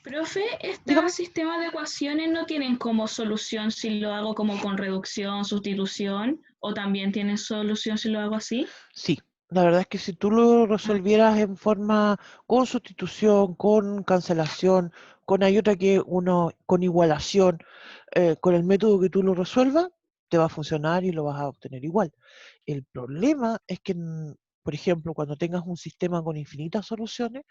Profe, Dígame. estos sistemas de ecuaciones no tienen como solución si lo hago como con reducción, sustitución, o también tienen solución si lo hago así. Sí, la verdad es que si tú lo resolvieras en forma con sustitución, con cancelación, hay otra que uno con igualación, con el método que tú lo resuelvas, te va a funcionar y lo vas a obtener igual. El problema es que, por ejemplo, cuando tengas un sistema con infinitas soluciones,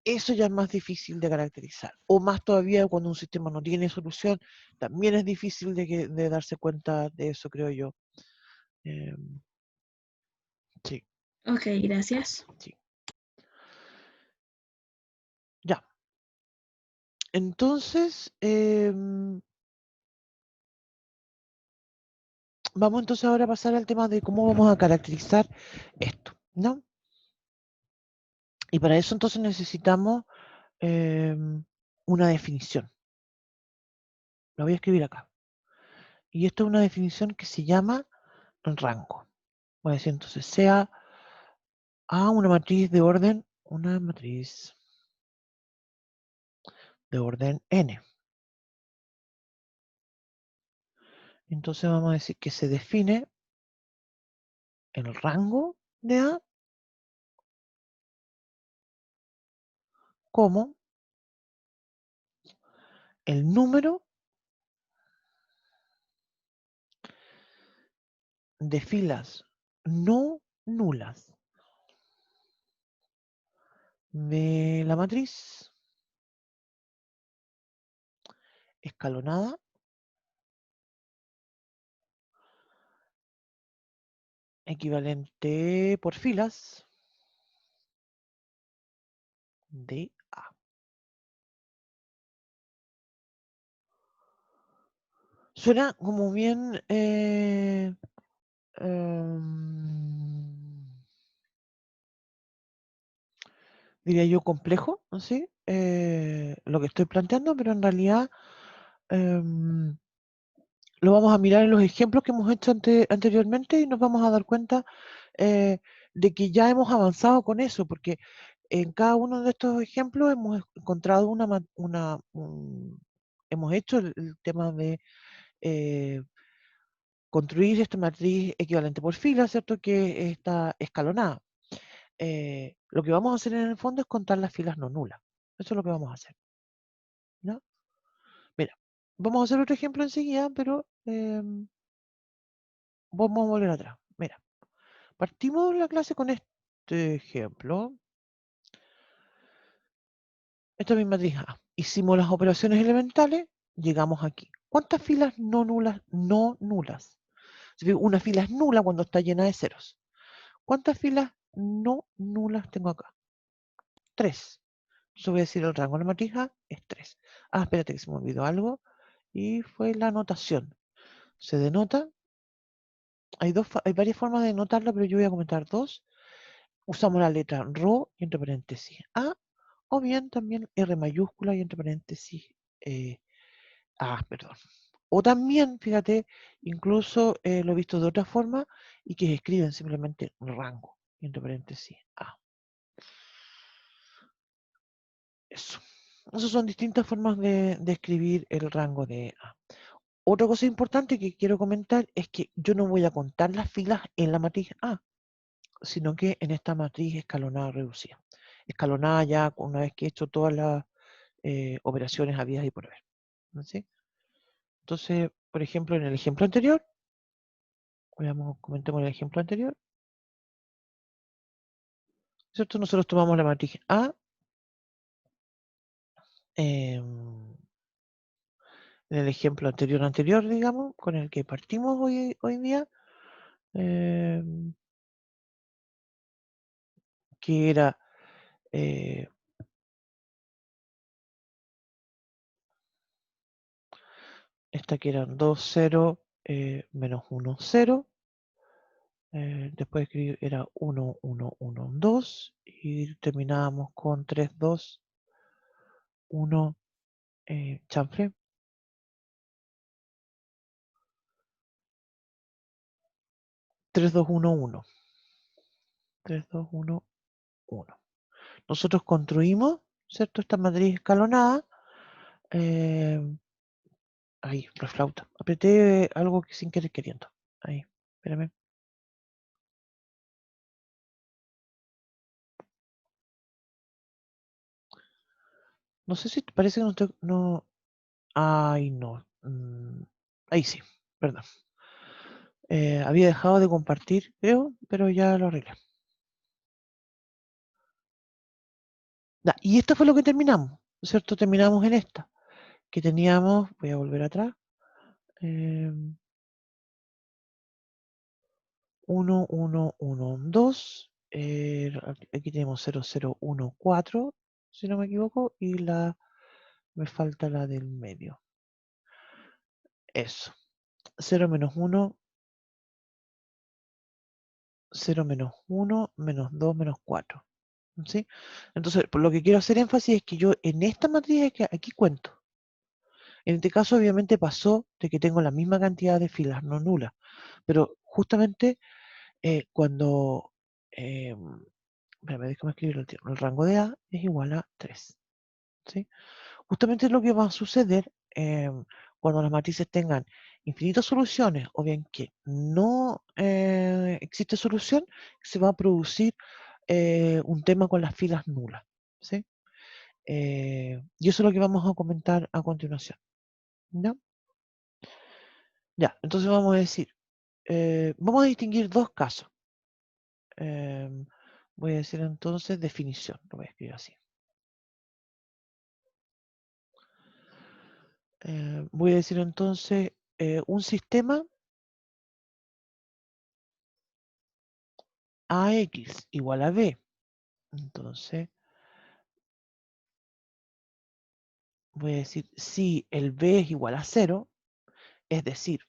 eso ya es más difícil de caracterizar. O más todavía cuando un sistema no tiene solución, también es difícil de darse cuenta de eso, creo yo. Sí, Ok, gracias. sí. Ya. Entonces, vamos entonces ahora a pasar al tema de cómo vamos a caracterizar esto, ¿no? Y para eso entonces necesitamos una definición. La voy a escribir acá. Y esto es una definición que se llama rango. Voy a decir entonces sea A una matriz de orden n. Entonces vamos a decir que se define el rango de A como el número de filas no nulas de la matriz escalonada equivalente por filas de A. Suena como bien diría yo complejo, ¿sí? Lo que estoy planteando, pero en realidad lo vamos a mirar en los ejemplos que hemos hecho anteriormente y nos vamos a dar cuenta de que ya hemos avanzado con eso, porque en cada uno de estos ejemplos hemos encontrado hemos hecho el tema de construir esta matriz equivalente por fila, ¿cierto? Que está escalonada. Lo que vamos a hacer en el fondo es contar las filas no nulas. Eso es lo que vamos a hacer, ¿no? Mira, vamos a hacer otro ejemplo enseguida, pero vamos a volver atrás. Mira, partimos la clase con este ejemplo. Esta es mi matriz A. Hicimos las operaciones elementales, llegamos aquí. ¿Cuántas filas no nulas? No nulas. Una fila es nula cuando está llena de ceros. ¿Cuántas filas no nulas tengo acá? 3. Yo voy a decir el rango de la matriz A es 3. Ah, espérate que se me olvidó algo. Y fue la notación. Se denota. Hay varias formas de denotarla, pero yo voy a comentar dos. Usamos la letra ρ y entre paréntesis A, o bien también R mayúscula y entre paréntesis A, perdón. O también, fíjate, incluso lo he visto de otra forma y que escriben simplemente rango y entre paréntesis A. Eso. Esas son distintas formas de escribir el rango de A. Otra cosa importante que quiero comentar es que yo no voy a contar las filas en la matriz A, sino que en esta matriz escalonada reducida. Escalonada ya una vez que he hecho todas las operaciones habidas y por haber. ¿Sí? Entonces, por ejemplo, en el ejemplo anterior, comentemos el ejemplo anterior, ¿cierto? Nosotros tomamos la matriz A, en el ejemplo anterior, digamos, con el que partimos hoy día, que era esta que eran 2, 0, menos 1, 0. Después era 1, 1, 1, 2. Y terminábamos con 3, 2, 1, chanfle. 3, 2, 1, 1. 3, 2, 1, 1. Nosotros construimos, ¿cierto? Esta matriz escalonada Ahí, reflauta. Apreté algo que sin querer queriendo. Ahí, espérame. No sé si te parece que no estoy. No. Ay, no. Ahí sí, perdón. Había dejado de compartir, creo, pero ya lo arreglé. Ya, y esto fue lo que terminamos, ¿no es cierto? Terminamos en esta, que teníamos, voy a volver atrás, 1, 1, 1, 2, aquí tenemos 0, 0, 1, 4, si no me equivoco, y me falta la del medio. Eso, 0 menos 1, 0 menos 1, menos 2, menos 4. ¿Sí? Entonces, por lo que quiero hacer énfasis es que yo en esta matriz es que aquí cuento. En este caso, obviamente, pasó de que tengo la misma cantidad de filas no nulas, pero justamente cuando, espérame, déjame escribir el rango de A es igual a 3. ¿Sí? Justamente lo que va a suceder cuando las matrices tengan infinitas soluciones o bien que no existe solución, se va a producir un tema con las filas nulas. ¿Sí? Y eso es lo que vamos a comentar a continuación. ¿Ya? Ya, entonces vamos a decir, vamos a distinguir dos casos. Voy a decir entonces definición, lo voy a escribir así. Voy a decir entonces un sistema AX igual a B. Entonces, voy a decir si el B es igual a 0, es decir,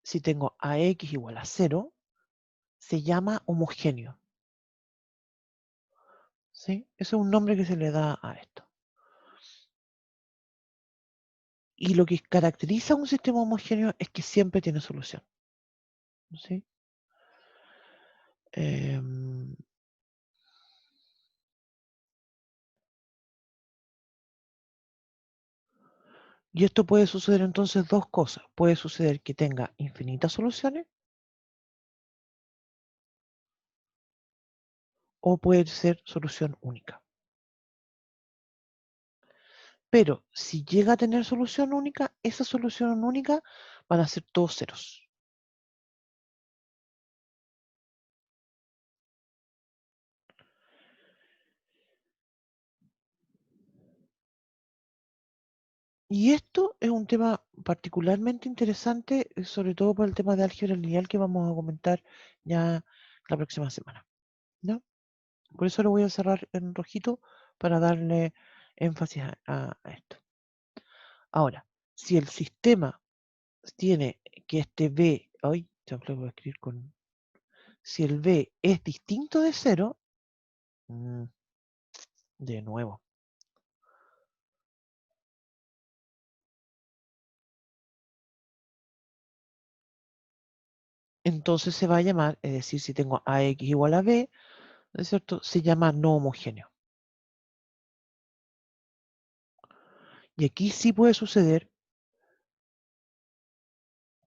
si tengo AX igual a 0, se llama homogéneo. ¿Sí? Ese es un nombre que se le da a esto. Y lo que caracteriza a un sistema homogéneo es que siempre tiene solución. ¿Sí? Y esto puede suceder entonces dos cosas. Puede suceder que tenga infinitas soluciones o puede ser solución única. Pero si llega a tener solución única, esa solución única van a ser todos ceros. Y esto es un tema particularmente interesante, sobre todo por el tema de álgebra lineal que vamos a comentar ya la próxima semana. ¿No? Por eso lo voy a cerrar en rojito para darle énfasis a esto. Ahora, si el sistema tiene que este B, hoy ya lo voy a escribir con, si el B es distinto de 0, de nuevo, entonces se va a llamar, es decir, si tengo AX igual a B, ¿no es cierto? Se llama no homogéneo. Y aquí sí puede suceder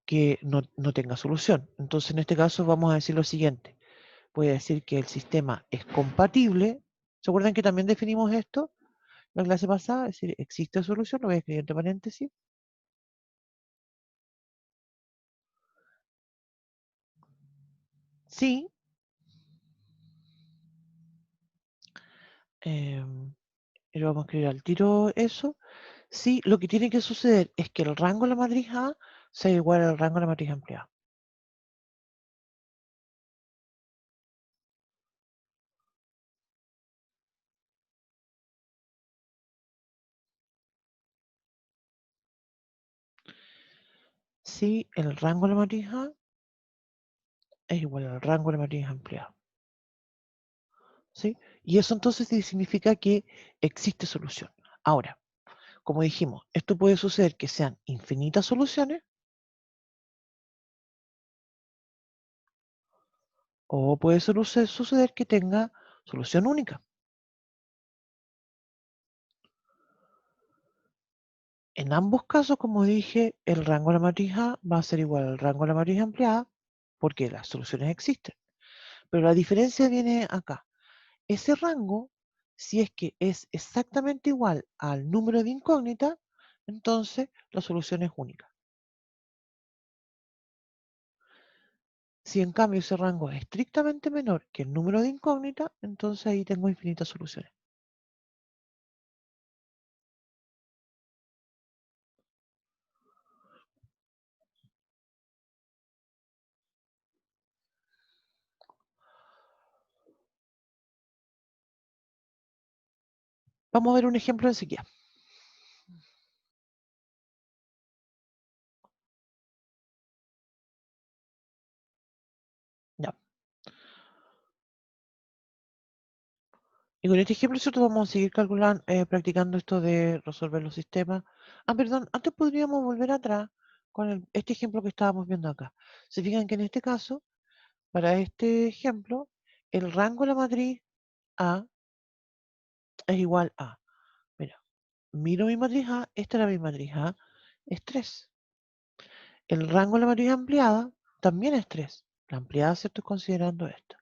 que no tenga solución. Entonces, en este caso vamos a decir lo siguiente. Voy a decir que el sistema es compatible. ¿Se acuerdan que también definimos esto en la clase pasada? Es decir, existe solución, lo voy a escribir entre paréntesis. Sí. Y lo vamos a escribir al tiro eso. Sí, lo que tiene que suceder es que el rango de la matriz A sea igual al rango de la matriz ampliada. Si el rango de la matriz A es igual al rango de la matriz ampliada. ¿Sí? Y eso entonces sí significa que existe solución. Ahora, como dijimos, esto puede suceder que sean infinitas soluciones o puede suceder que tenga solución única. En ambos casos, como dije, el rango de la matriz A va a ser igual al rango de la matriz ampliada porque las soluciones existen. Pero la diferencia viene acá. Ese rango, si es que es exactamente igual al número de incógnitas, entonces la solución es única. Si en cambio ese rango es estrictamente menor que el número de incógnitas, entonces ahí tengo infinitas soluciones. Vamos a ver un ejemplo enseguida. Ya. Y con este ejemplo, ¿cierto? Vamos a seguir calculando, practicando esto de resolver los sistemas. Ah, perdón, antes podríamos volver atrás con este ejemplo que estábamos viendo acá. Se fijan que en este caso, para este ejemplo, el rango de la matriz A es igual a, mira, miro mi matriz A, esta era mi matriz A, es 3. El rango de la matriz ampliada también es 3. La ampliada, ¿cierto? Considerando esta.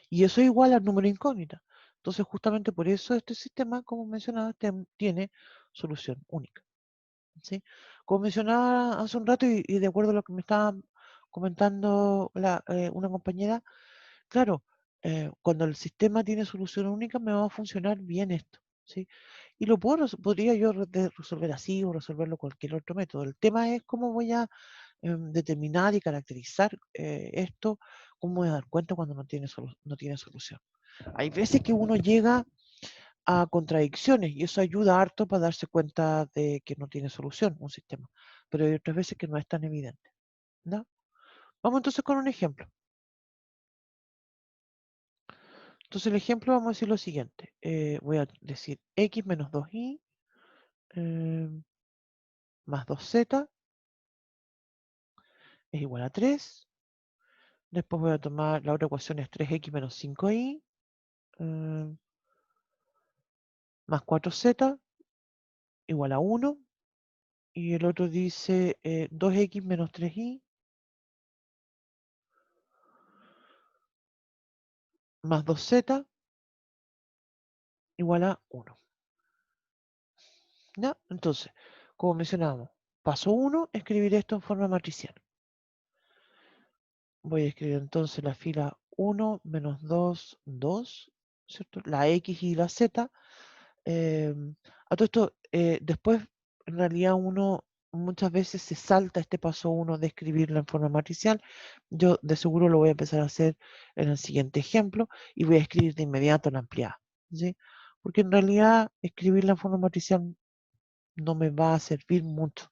Y eso es igual al número incógnita. Entonces, justamente por eso este sistema, como mencionaba, tiene solución única. ¿Sí? Como mencionaba hace un rato y de acuerdo a lo que me estaba comentando una compañera, claro, cuando el sistema tiene solución única me va a funcionar bien esto. ¿Sí? Y lo podría yo resolver así o resolverlo cualquier otro método. El tema es cómo voy a determinar y caracterizar esto, cómo voy a dar cuenta cuando no tiene solución. Hay veces que uno llega a contradicciones y eso ayuda harto para darse cuenta de que no tiene solución un sistema, pero hay otras veces que no es tan evidente. ¿No? Vamos entonces con un ejemplo. Entonces el ejemplo vamos a decir lo siguiente. Voy a decir x menos 2y más 2z es igual a 3. Después voy a tomar la otra ecuación es 3x menos 5y más 4z igual a 1. Y el otro dice 2x menos 3y más 2z igual a 1. ¿Ya? Entonces, como mencionábamos, paso 1, escribir esto en forma matricial. Voy a escribir entonces la fila 1 menos 2, 2, ¿cierto? La x y la z. A todo esto, después, en realidad uno muchas veces se salta este paso 1 de escribirlo en forma matricial. Yo de seguro lo voy a empezar a hacer en el siguiente ejemplo y voy a escribir de inmediato la ampliada. ¿Sí? Porque en realidad escribirla en forma matricial no me va a servir mucho.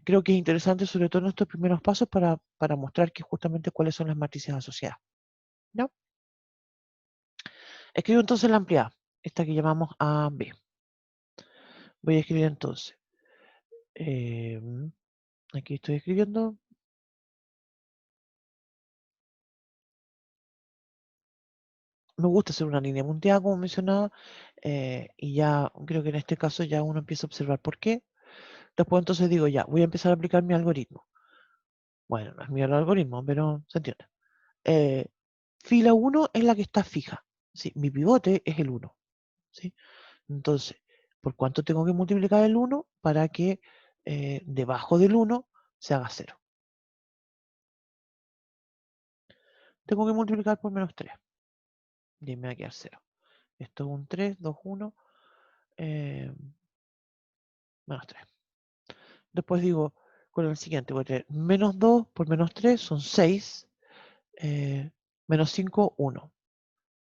Creo que es interesante, sobre todo en estos primeros pasos, para mostrar que justamente cuáles son las matrices asociadas. ¿No? Escribo entonces la ampliada, esta que llamamos AB. Voy a escribir entonces. Aquí estoy escribiendo. Me gusta hacer una línea punteada, como mencionaba, y ya creo que en este caso ya uno empieza a observar por qué. Después entonces digo, ya, voy a empezar a aplicar mi algoritmo. Bueno, no es mi algoritmo, pero se entiende. Fila 1 es la que está fija. ¿Sí? Mi pivote es el 1. ¿Sí? Entonces, ¿por cuánto tengo que multiplicar el 1 para que debajo del 1 se haga 0? Tengo que multiplicar por menos 3. Y me va a quedar 0. Esto es un 3, 2, 1, menos 3. Después digo, con el siguiente voy a tener menos 2 por menos 3 son 6, menos 5, 1.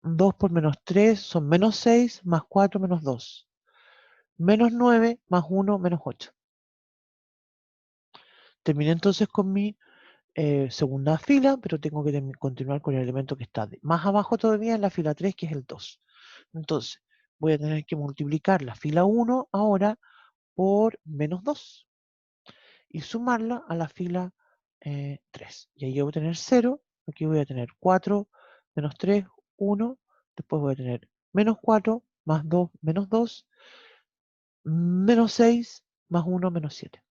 2 por menos 3 son menos 6, más 4, menos 2. Menos 9, más 1, menos 8. Terminé entonces con mi segunda fila, pero tengo que continuar con el elemento que está más abajo todavía en la fila 3, que es el 2. Entonces, voy a tener que multiplicar la fila 1 ahora por menos 2 y sumarla a la fila 3. Y ahí yo voy a tener 0, aquí voy a tener 4, menos 3, 1, después voy a tener menos 4, más 2, menos 2, menos 6, más 1 menos 7.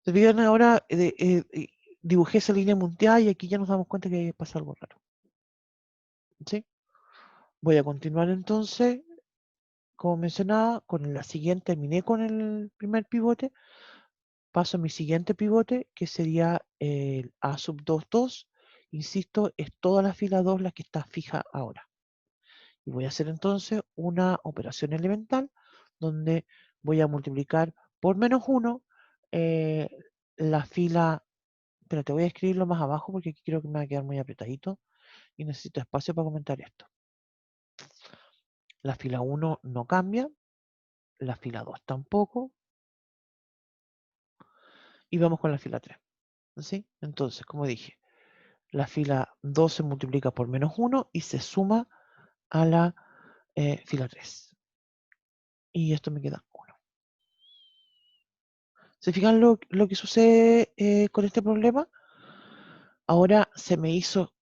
¿Se fijan ahora? Dibujé esa línea mundial y aquí ya nos damos cuenta que pasa algo raro. ¿Sí? Voy a continuar entonces, como mencionaba, con la siguiente, terminé con el primer pivote, paso a mi siguiente pivote, que sería el A sub 2, 2. Insisto, es toda la fila 2 la que está fija ahora. Y voy a hacer entonces una operación elemental donde voy a multiplicar por menos 1 la fila. Espérate, voy a escribirlo más abajo porque aquí creo que me va a quedar muy apretadito y necesito espacio para comentar esto. La fila 1 no cambia, la fila 2 tampoco, y vamos con la fila 3. ¿Sí? Entonces, como dije, la fila 2 se multiplica por menos 1 y se suma a la fila 3. Y esto me queda 1. ¿Se fijan lo que sucede con este problema? Ahora se me hizo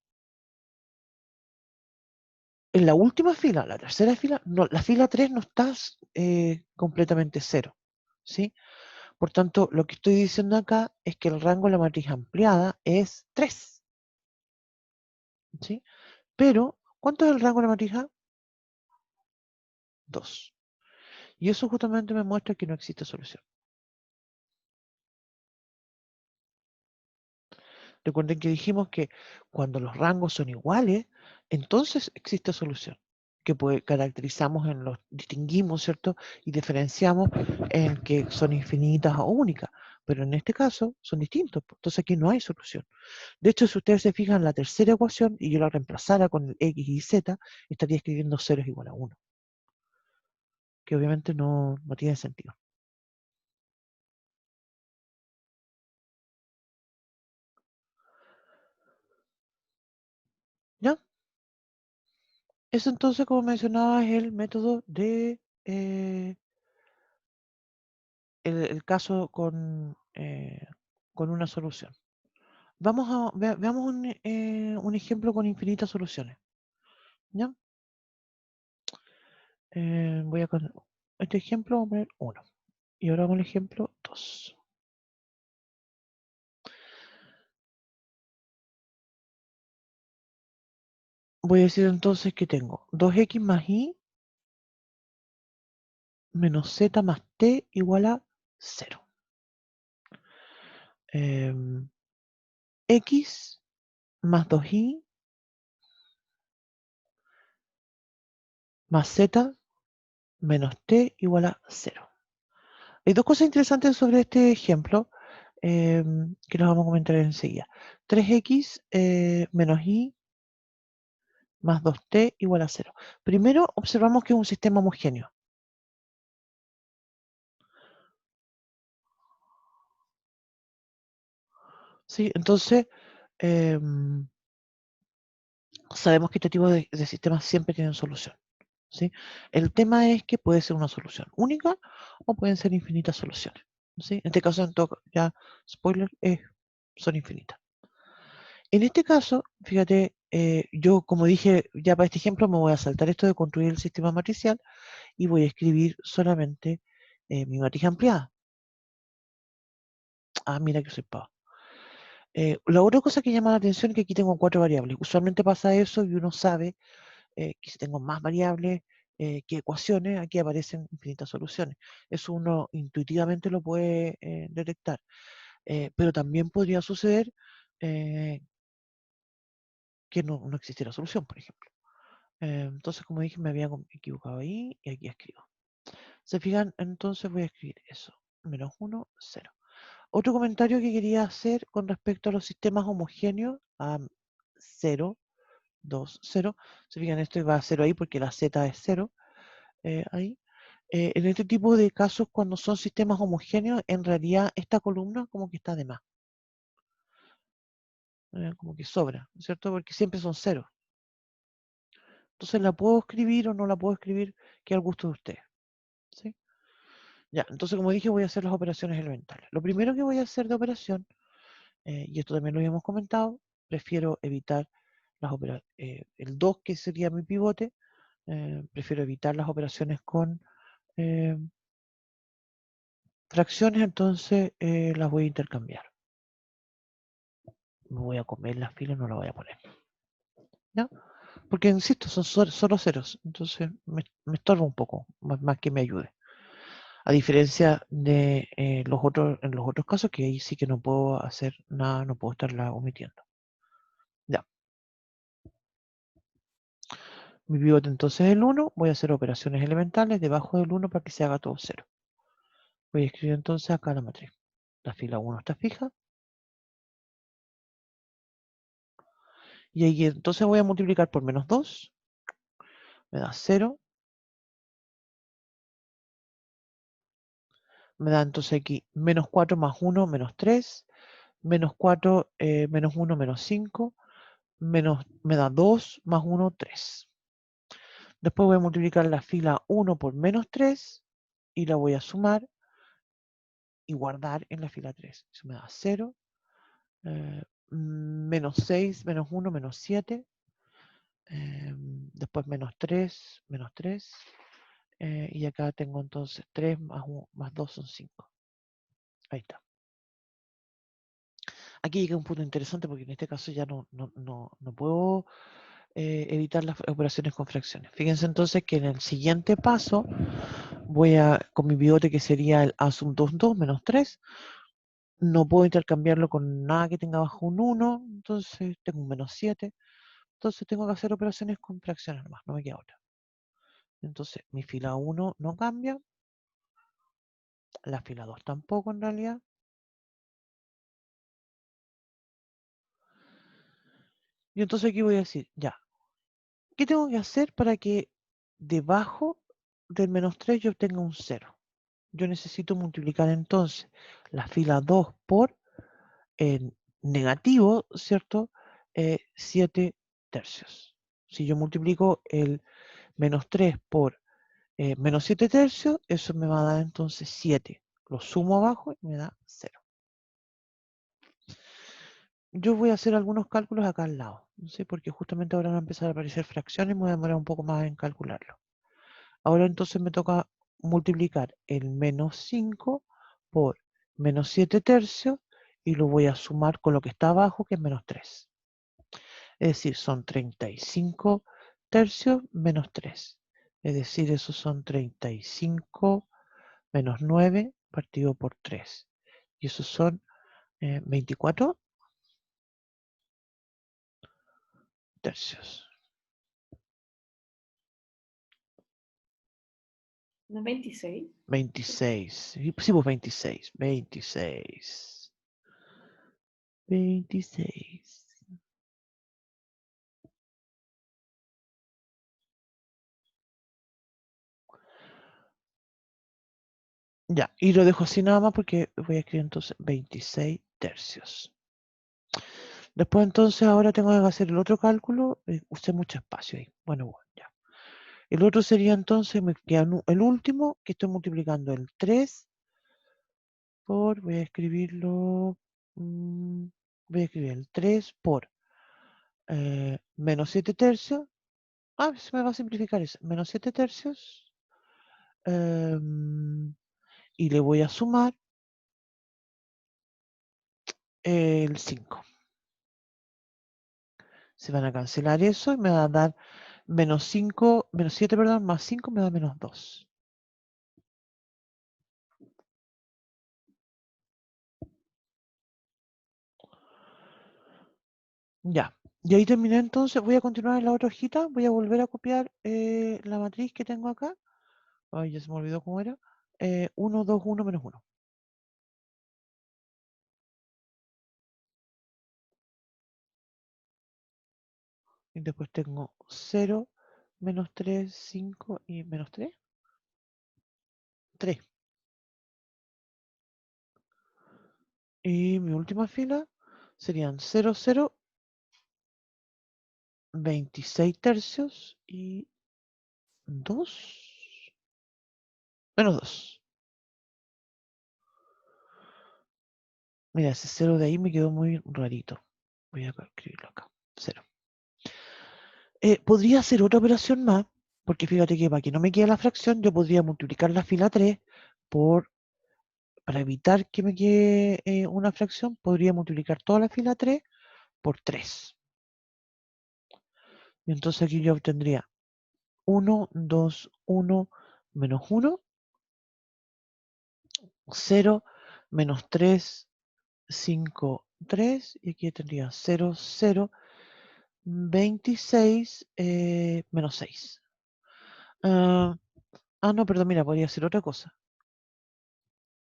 en la última fila, la tercera fila, no, la fila 3 no está completamente 0. ¿Sí? Por tanto, lo que estoy diciendo acá es que el rango de la matriz ampliada es 3. ¿Sí? Pero, ¿cuánto es el rango de la matriz A? 2. Y eso justamente me muestra que no existe solución. Recuerden que dijimos que cuando los rangos son iguales, entonces existe solución. Que caracterizamos distinguimos, ¿cierto? Y diferenciamos en que son infinitas o únicas. Pero en este caso son distintos. Entonces aquí no hay solución. De hecho, si ustedes se fijan en la tercera ecuación y yo la reemplazara con el x y z, estaría escribiendo 0 es igual a 1. Que obviamente no tiene sentido. ¿Ya? Eso entonces, como mencionaba, es el método de el caso con una solución. Veamos un ejemplo con infinitas soluciones. ¿Ya? Voy a con este ejemplo, vamos a poner 1. Y ahora vamos al ejemplo 2. Voy a decir entonces que tengo 2x más y menos z más t igual a 0. X más 2y más z menos t igual a 0. Hay dos cosas interesantes sobre este ejemplo que los vamos a comentar enseguida. 3x menos y más 2t igual a 0. Primero observamos que es un sistema homogéneo. ¿Sí? Entonces, sabemos que este tipo de sistemas siempre tienen solución. ¿Sí? El tema es que puede ser una solución única o pueden ser infinitas soluciones. ¿Sí? En este caso, ya, spoiler, son infinitas. En este caso, fíjate, yo como dije, ya para este ejemplo me voy a saltar esto de construir el sistema matricial y voy a escribir solamente mi matriz ampliada. Ah, mira que soy pavo. La otra cosa que llama la atención es que aquí tengo 4 variables. Usualmente pasa eso y uno sabe que si tengo más variables que ecuaciones, aquí aparecen infinitas soluciones. Eso uno intuitivamente lo puede detectar. Pero también podría suceder que no existiera solución, por ejemplo. Entonces, como dije, me había equivocado ahí y aquí escribo. ¿Se fijan? Entonces voy a escribir eso. Menos 1, 0. Otro comentario que quería hacer con respecto a los sistemas homogéneos, a 0, 2, 0. Se fijan, esto va a 0 ahí porque la z es 0. Ahí. En este tipo de casos, cuando son sistemas homogéneos, en realidad esta columna como que está de más. Como que sobra, ¿cierto? Porque siempre son 0. Entonces la puedo escribir o no la puedo escribir, que al gusto de ustedes. ¿Sí? Ya, entonces como dije, voy a hacer las operaciones elementales. Lo primero que voy a hacer de operación, y esto también lo habíamos comentado, prefiero evitar el 2, que sería mi pivote, Prefiero evitar las operaciones con fracciones, entonces las voy a intercambiar. Me voy a comer las filas, no las voy a poner. ¿Ya? Porque, insisto, son solo ceros, entonces me estorba un poco, más que me ayude. A diferencia de en los otros casos, que ahí sí que no puedo hacer nada, no puedo estarla omitiendo. Ya. Mi pivote entonces es el 1, voy a hacer operaciones elementales debajo del 1 para que se haga todo 0. Voy a escribir entonces acá la matriz. La fila 1 está fija. Y ahí entonces voy a multiplicar por menos 2. Me da 0. Me da entonces aquí menos 4 más 1, menos 3. Menos 4, menos 1, menos 5. Me da 2 más 1, 3. Después voy a multiplicar la fila 1 por menos 3 y la voy a sumar y guardar en la fila 3. Eso me da 0. Menos 6, menos 1, menos 7. Después menos 3, menos 3. Y acá tengo entonces 3 más 2 son 5. Ahí está. Aquí llega un punto interesante porque en este caso ya no puedo evitar las operaciones con fracciones. Fíjense entonces que en el siguiente paso voy a, con mi pivote que sería el A sub 2, 2 menos 3, no puedo intercambiarlo con nada que tenga bajo un 1, entonces tengo un menos 7. Entonces tengo que hacer operaciones con fracciones nomás, no me queda otra. Entonces mi fila 1 no cambia, la fila 2 tampoco en realidad. Y entonces aquí voy a decir, ya, ¿qué tengo que hacer para que debajo del menos 3 yo obtenga un 0? Yo necesito multiplicar entonces la fila 2 por negativo, ¿cierto? 7 tercios. Si yo multiplico el menos 3 por menos 7 tercios, eso me va a dar entonces 7. Lo sumo abajo y me da 0. Yo voy a hacer algunos cálculos acá al lado, no sé, porque justamente ahora van a empezar a aparecer fracciones y me voy a demorar un poco más en calcularlo. Ahora entonces me toca multiplicar el menos 5 por menos 7 tercios y lo voy a sumar con lo que está abajo, que es menos 3. Es decir, son 35 tercios menos 3. Es decir, esos son 35 menos 9 partido por 3. Y esos son 24 tercios. ¿No es 26? 26. Sí, pues 26. 26. 26. Ya, y lo dejo así nada más porque voy a escribir entonces 26 tercios. Después entonces ahora tengo que hacer el otro cálculo. Usé mucho espacio ahí. Bueno, ya. El otro sería entonces, me queda el último, que estoy multiplicando el 3 por, voy a escribirlo, voy a escribir el 3 por menos 7 tercios. Se me va a simplificar eso. Menos 7 tercios. Y le voy a sumar el 5. Se van a cancelar eso y me va a dar menos 5, menos 7, perdón, más 5 me da menos 2. Ya. Y ahí terminé entonces. Voy a continuar en la otra hojita. Voy a volver a copiar la matriz que tengo acá. Ay, ya se me olvidó cómo era. 1, 2, 1, menos 1. Y después tengo 0, menos 3, 5 y menos 3. 3. Y mi última fila serían 0, 0, 26 tercios y 2. Menos 2. Mira, ese 0 de ahí me quedó muy rarito. Voy a escribirlo acá. 0. Podría hacer otra operación más, Porque fíjate que para que no me quede la fracción, yo podría multiplicar la fila 3 para evitar que me quede una fracción, podría multiplicar toda la fila 3 por 3. Y entonces aquí yo obtendría 1, 2, 1, menos 1, 0, menos 3, 5, 3, y aquí tendría 0, 0, 26, menos 6. No, perdón, mira, podría ser otra cosa.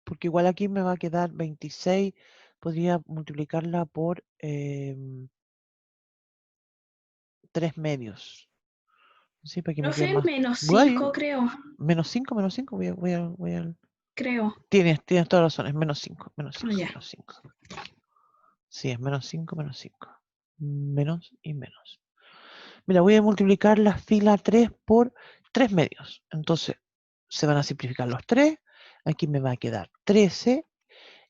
Porque igual aquí me va a quedar 26, podría multiplicarla por 3 medios. Sí, para que me quede Profe, más. menos Guay, 5, creo. menos 5, voy a. Creo. Tienes toda razón, es menos 5, menos 5, Ya. menos 5. Sí, es menos 5, menos 5. Menos y menos. Mira, voy a multiplicar la fila 3 por 3 medios. Entonces, se van a simplificar los 3. Aquí me va a quedar 13.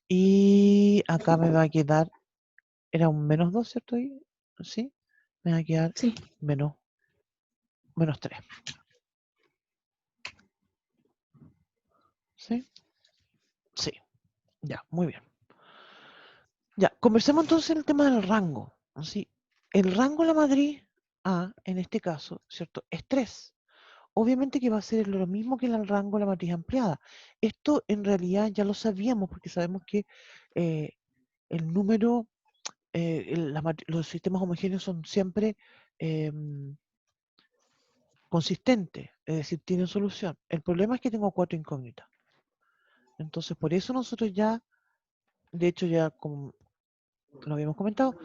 Y acá me va a quedar, era un menos 2, ¿cierto? Ahí, ¿sí? Me va a quedar Sí. menos 3. ¿Sí? Sí. Ya, muy bien. Ya, conversemos entonces el tema del rango. ¿Sí? El rango de la matriz A, en este caso, ¿cierto? Es 3. Obviamente que va a ser lo mismo que el rango de la matriz ampliada. Esto en realidad ya lo sabíamos porque sabemos que el número, los sistemas homogéneos son siempre consistentes, es decir, tienen solución. El problema es que tengo 4 incógnitas. Entonces, por eso nosotros ya, de hecho ya como lo habíamos comentado,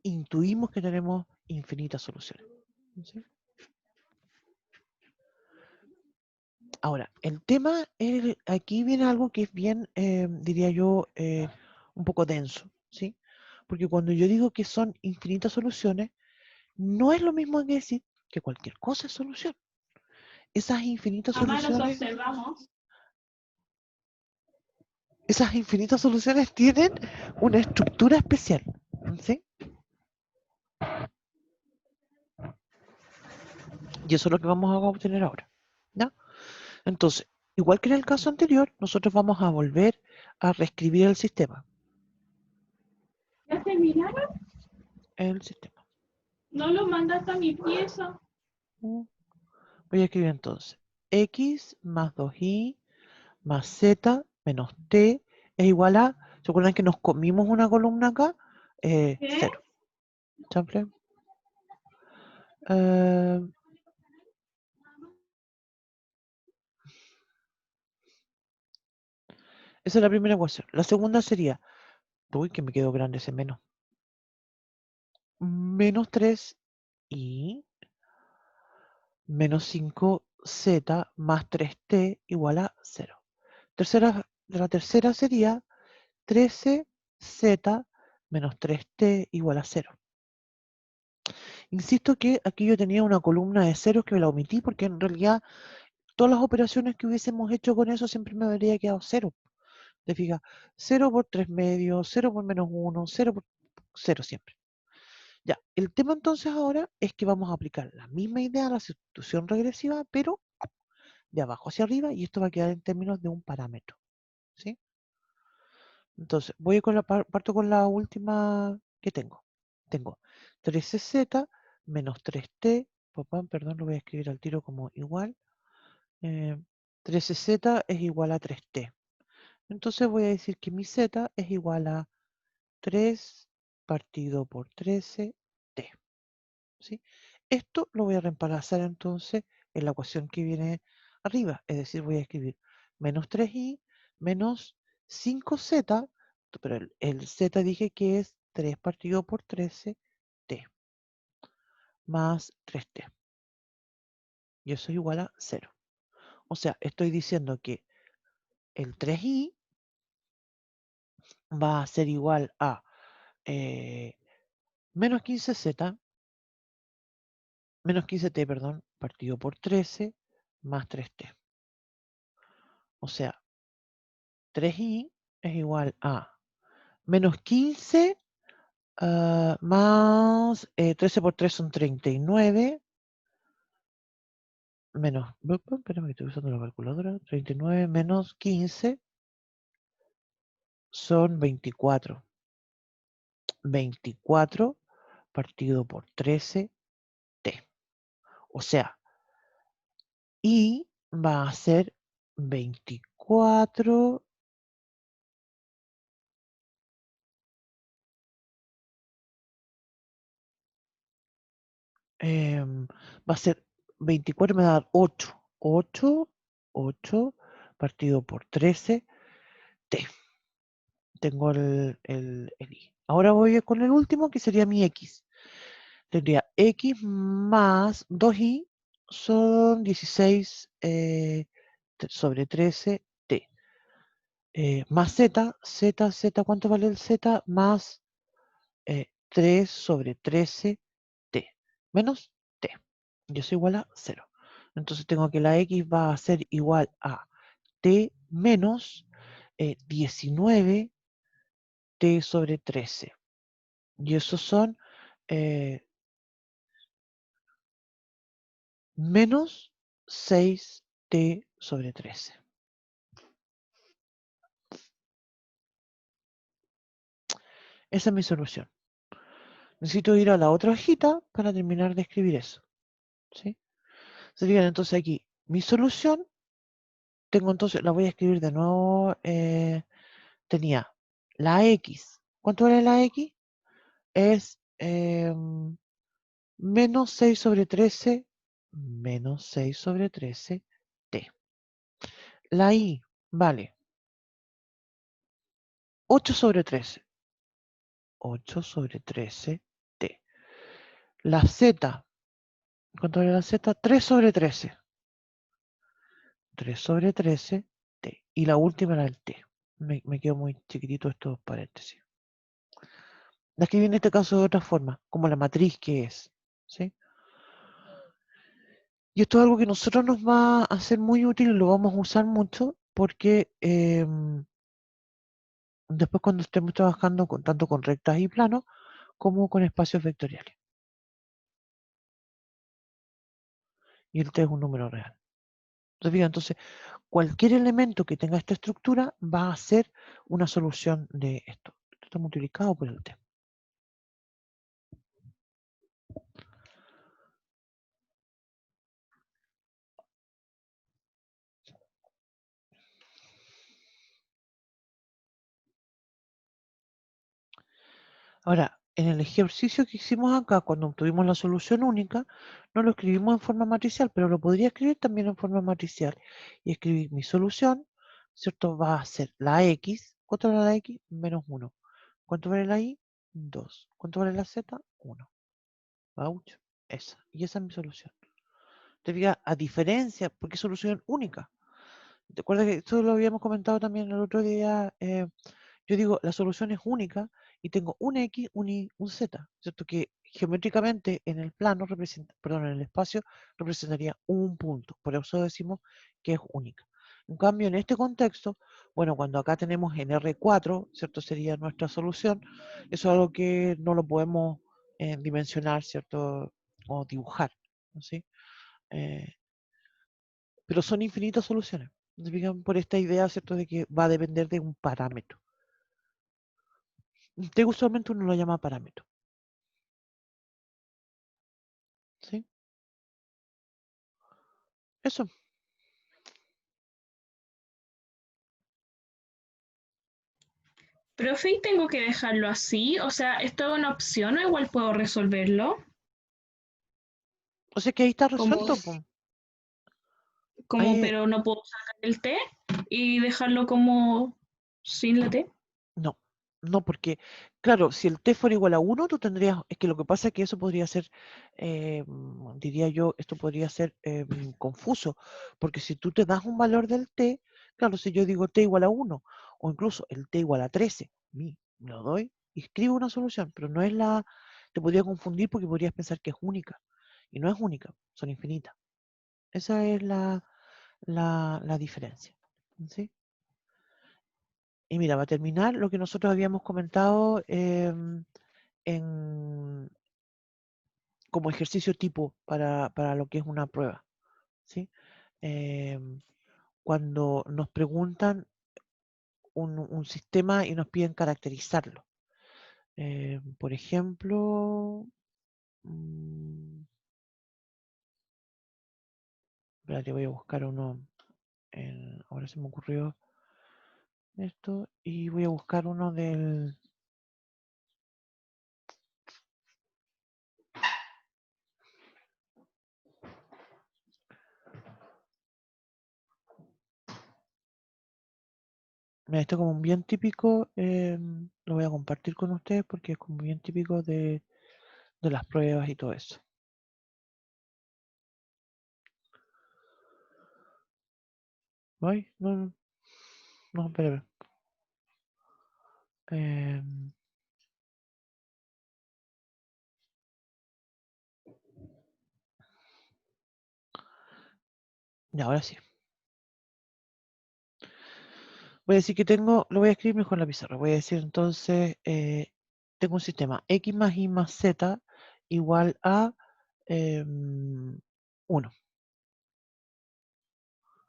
intuimos que tenemos infinitas soluciones. ¿Sí? Ahora, el tema, aquí viene algo que es bien, diría yo, un poco denso, ¿sí? Porque cuando yo digo que son infinitas soluciones, no es lo mismo que decir que cualquier cosa es solución. Esas infinitas Además, los soluciones, observamos. tienen una estructura especial, ¿sí? Y eso es lo que vamos a obtener ahora, ¿no? Entonces, igual que en el caso anterior, nosotros vamos a volver a reescribir el sistema. ¿Ya terminaron? El sistema. ¿No lo mandaste a mi pieza? Voy a escribir entonces x más 2y más z menos t es igual a, ¿se acuerdan que nos comimos una columna acá? ¿Qué? 0. ¿Chample? Esa es la primera ecuación. La segunda sería, uy, que me quedó grande ese menos. Menos 3y menos 5z más 3t igual a 0. La tercera sería 13z menos 3t igual a 0. Insisto que aquí yo tenía una columna de ceros que me la omití porque en realidad todas las operaciones que hubiésemos hecho con eso siempre me habría quedado 0. Te fijas, 0 por 3 medios, 0 por menos 1, 0 por 0 siempre. Ya, el tema entonces ahora es que vamos a aplicar la misma idea a la sustitución regresiva, pero de abajo hacia arriba, y esto va a quedar en términos de un parámetro. ¿Sí? Entonces, parto con la última que tengo. Tengo 13z menos 3t, perdón, lo voy a escribir al tiro como igual. 13z es igual a 3t. Entonces voy a decir que mi z es igual a 3 partido por 13t. ¿Sí? Esto lo voy a reemplazar entonces en la ecuación que viene arriba. Es decir, voy a escribir menos 3y menos 5z, pero el z dije que es 3 partido por 13t más 3t. Y eso es igual a 0. O sea, estoy diciendo que el 3y va a ser igual a menos 15z, menos 15t, perdón, partido por 13 más 3t. O sea, 3y es igual a menos 15 más 13 por 3 son 39 menos, espérame que estoy usando la calculadora, 39 menos 15 son 24. 24 partido por 13t. O sea, y va a ser 24 va a ser 24, me va a dar 8. 8 partido por 13t. Tengo el i. Ahora voy con el último, que sería mi x. Tendría x más 2i son 16 sobre 13t. Más z, ¿cuánto vale el z? Más 3 sobre 13t. Menos t. Y eso igual a 0. Entonces tengo que la x va a ser igual a t menos 19t sobre 13. Y esos son menos 6t sobre 13. Esa es mi solución. Necesito ir a la otra hojita para terminar de escribir eso. ¿Sí? Sería entonces aquí mi solución. Tengo entonces, la voy a escribir de nuevo. Tenía la x. ¿Cuánto vale la x? Es menos 6 sobre 13. Menos 6 sobre 13 t. La y vale 8 sobre 13. 8 sobre 13 t. La z. ¿Cuánto vale la z? 3 sobre 13. 3 sobre 13 t. Y la última era el t. Me quedo muy chiquitito estos paréntesis. La escribí en este caso de otra forma, como la matriz que es. ¿Sí? Y esto es algo que a nosotros nos va a ser muy útil y lo vamos a usar mucho porque después cuando estemos trabajando tanto con rectas y planos como con espacios vectoriales. Y el t es un número real. Entonces, cualquier elemento que tenga esta estructura va a ser una solución de esto. Esto está multiplicado por el t. Ahora, en el ejercicio que hicimos acá, cuando obtuvimos la solución única, no lo escribimos en forma matricial, pero lo podría escribir también en forma matricial. Y escribir mi solución, ¿cierto? Va a ser la x. ¿Cuánto vale la x? Menos 1. ¿Cuánto vale la y? 2. ¿Cuánto vale la z? 1. Ouch. Esa. Y esa es mi solución. Te fijas, a diferencia, porque es solución única. ¿Te acuerdas que esto lo habíamos comentado también el otro día? Yo digo, la solución es única y tengo un X, un Y, un Z, ¿cierto? Que geométricamente en el plano en el espacio representaría un punto. Por eso decimos que es única. En cambio, en este contexto, bueno, cuando acá tenemos en R4, ¿cierto? Sería nuestra solución. Eso es algo que no lo podemos dimensionar, ¿cierto? O dibujar, ¿sí? Pero son infinitas soluciones. ¿Se fijan? Por esta idea, ¿cierto? De que va a depender de un parámetro. Usualmente uno lo llama parámetro. ¿Sí? Eso. Profe, ¿y tengo que dejarlo así? O sea, ¿esto es una opción o igual puedo resolverlo? O sea que ahí está Como, resuelto, po. como, Ahí, pero no puedo sacar el T y dejarlo como sin la T. no, no, porque, claro, si el t fuera igual a 1, tú tendrías, es que lo que pasa es que eso podría ser, diría yo, esto podría ser confuso, porque si tú te das un valor del t, claro, si yo digo t igual a 1, o incluso el t igual a 13, me lo doy y escribo una solución, pero no es te podría confundir porque podrías pensar que es única, y no es única, son infinitas. Esa es la diferencia, ¿sí? Y mira, va a terminar lo que nosotros habíamos comentado como ejercicio tipo para lo que es una prueba. ¿sí? Cuando nos preguntan un sistema y nos piden caracterizarlo. Por ejemplo, espérate, voy a buscar uno. Ahora se me ocurrió esto y voy a buscar uno del... Mira, esto es como un bien típico, lo voy a compartir con ustedes porque es como bien típico de las pruebas y todo eso. ¿Ay? No, no, espera. Ya, ahora sí. Voy a decir que tengo, lo voy a escribir mejor en la pizarra. Voy a decir entonces, tengo un sistema x más y más z igual a 1.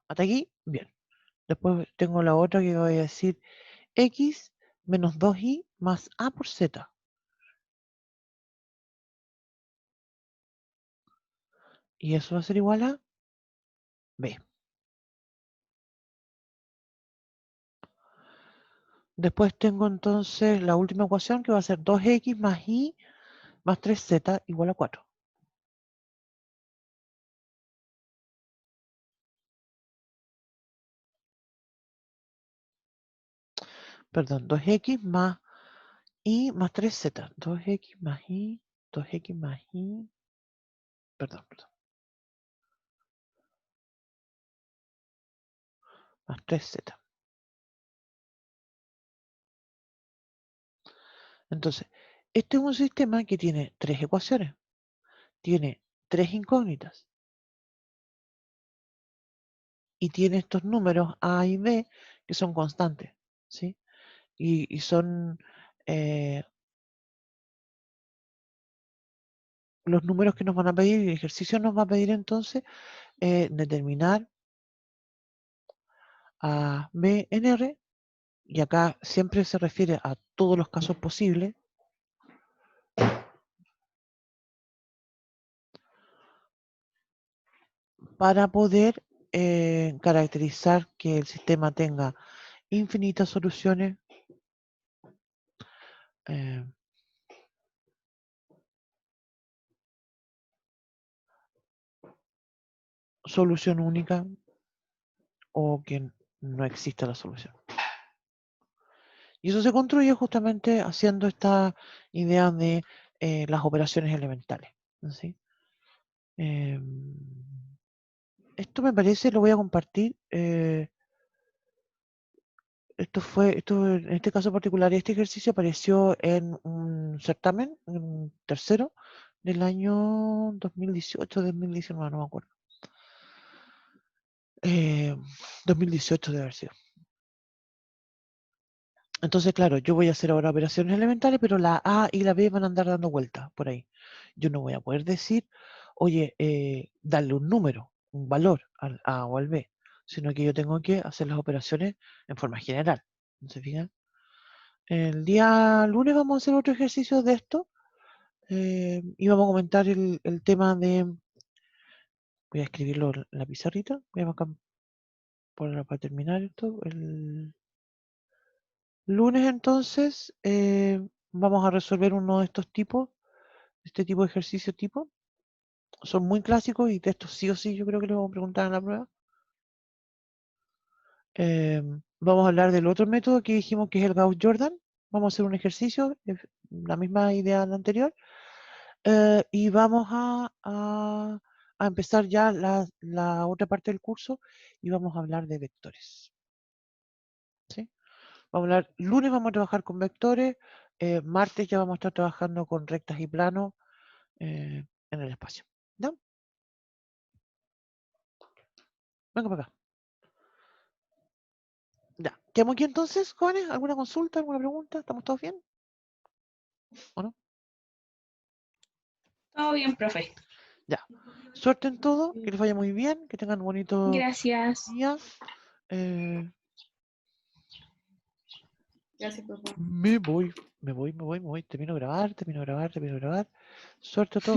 Hasta aquí, bien. Después tengo la otra que voy a decir x menos 2y más a por z. Y eso va a ser igual a b. Después tengo entonces la última ecuación que va a ser 2x más y más 3z igual a 4. Perdón, 2x más y más 3z. 2x más y, 2x más y, perdón, más 3z. Entonces, este es un sistema que tiene 3 ecuaciones, tiene 3 incógnitas y tiene estos números a y b que son constantes, ¿sí? Y son los números que nos van a pedir y el ejercicio nos va a pedir entonces determinar a b en R, y acá siempre se refiere a todos los casos posibles, para poder caracterizar que el sistema tenga infinitas soluciones, solución única o que no exista la solución. Y eso se construye justamente haciendo esta idea de las operaciones elementales, ¿sí? Esto me parece, lo voy a compartir. Esto en este caso particular, este ejercicio apareció en un certamen, en un tercero del año 2018, 2019, no me acuerdo. 2018 debe haber sido. Entonces, claro, yo voy a hacer ahora operaciones elementales, pero la A y la B van a andar dando vueltas por ahí. Yo no voy a poder decir, oye, darle un número, un valor al A o al B, sino que yo tengo que hacer las operaciones en forma general. ¿No se fijan? El día lunes vamos a hacer otro ejercicio de esto y vamos a comentar el tema de... Voy a escribirlo en la pizarrita. Voy a marcar para terminar esto. El lunes entonces vamos a resolver uno de estos tipos, este tipo de ejercicio tipo. Son muy clásicos y de estos sí o sí yo creo que les vamos a preguntar en la prueba. Vamos a hablar del otro método que dijimos que es el Gauss-Jordan. Vamos a hacer un ejercicio, la misma idea de la anterior. Y vamos a empezar ya la otra parte del curso y vamos a hablar de vectores. ¿Sí? Vamos a hablar, lunes vamos a trabajar con vectores, martes ya vamos a estar trabajando con rectas y planos en el espacio. ¿Ya? Venga para acá. Ya. ¿Quedamos aquí entonces, jóvenes? ¿Alguna consulta, alguna pregunta? ¿Estamos todos bien? ¿O no? Todo bien, profe. Ya. Suerte en todo, que les vaya muy bien, que tengan bonitos Gracias. días. Gracias, papá. Me voy. Termino de grabar. Suerte a todos.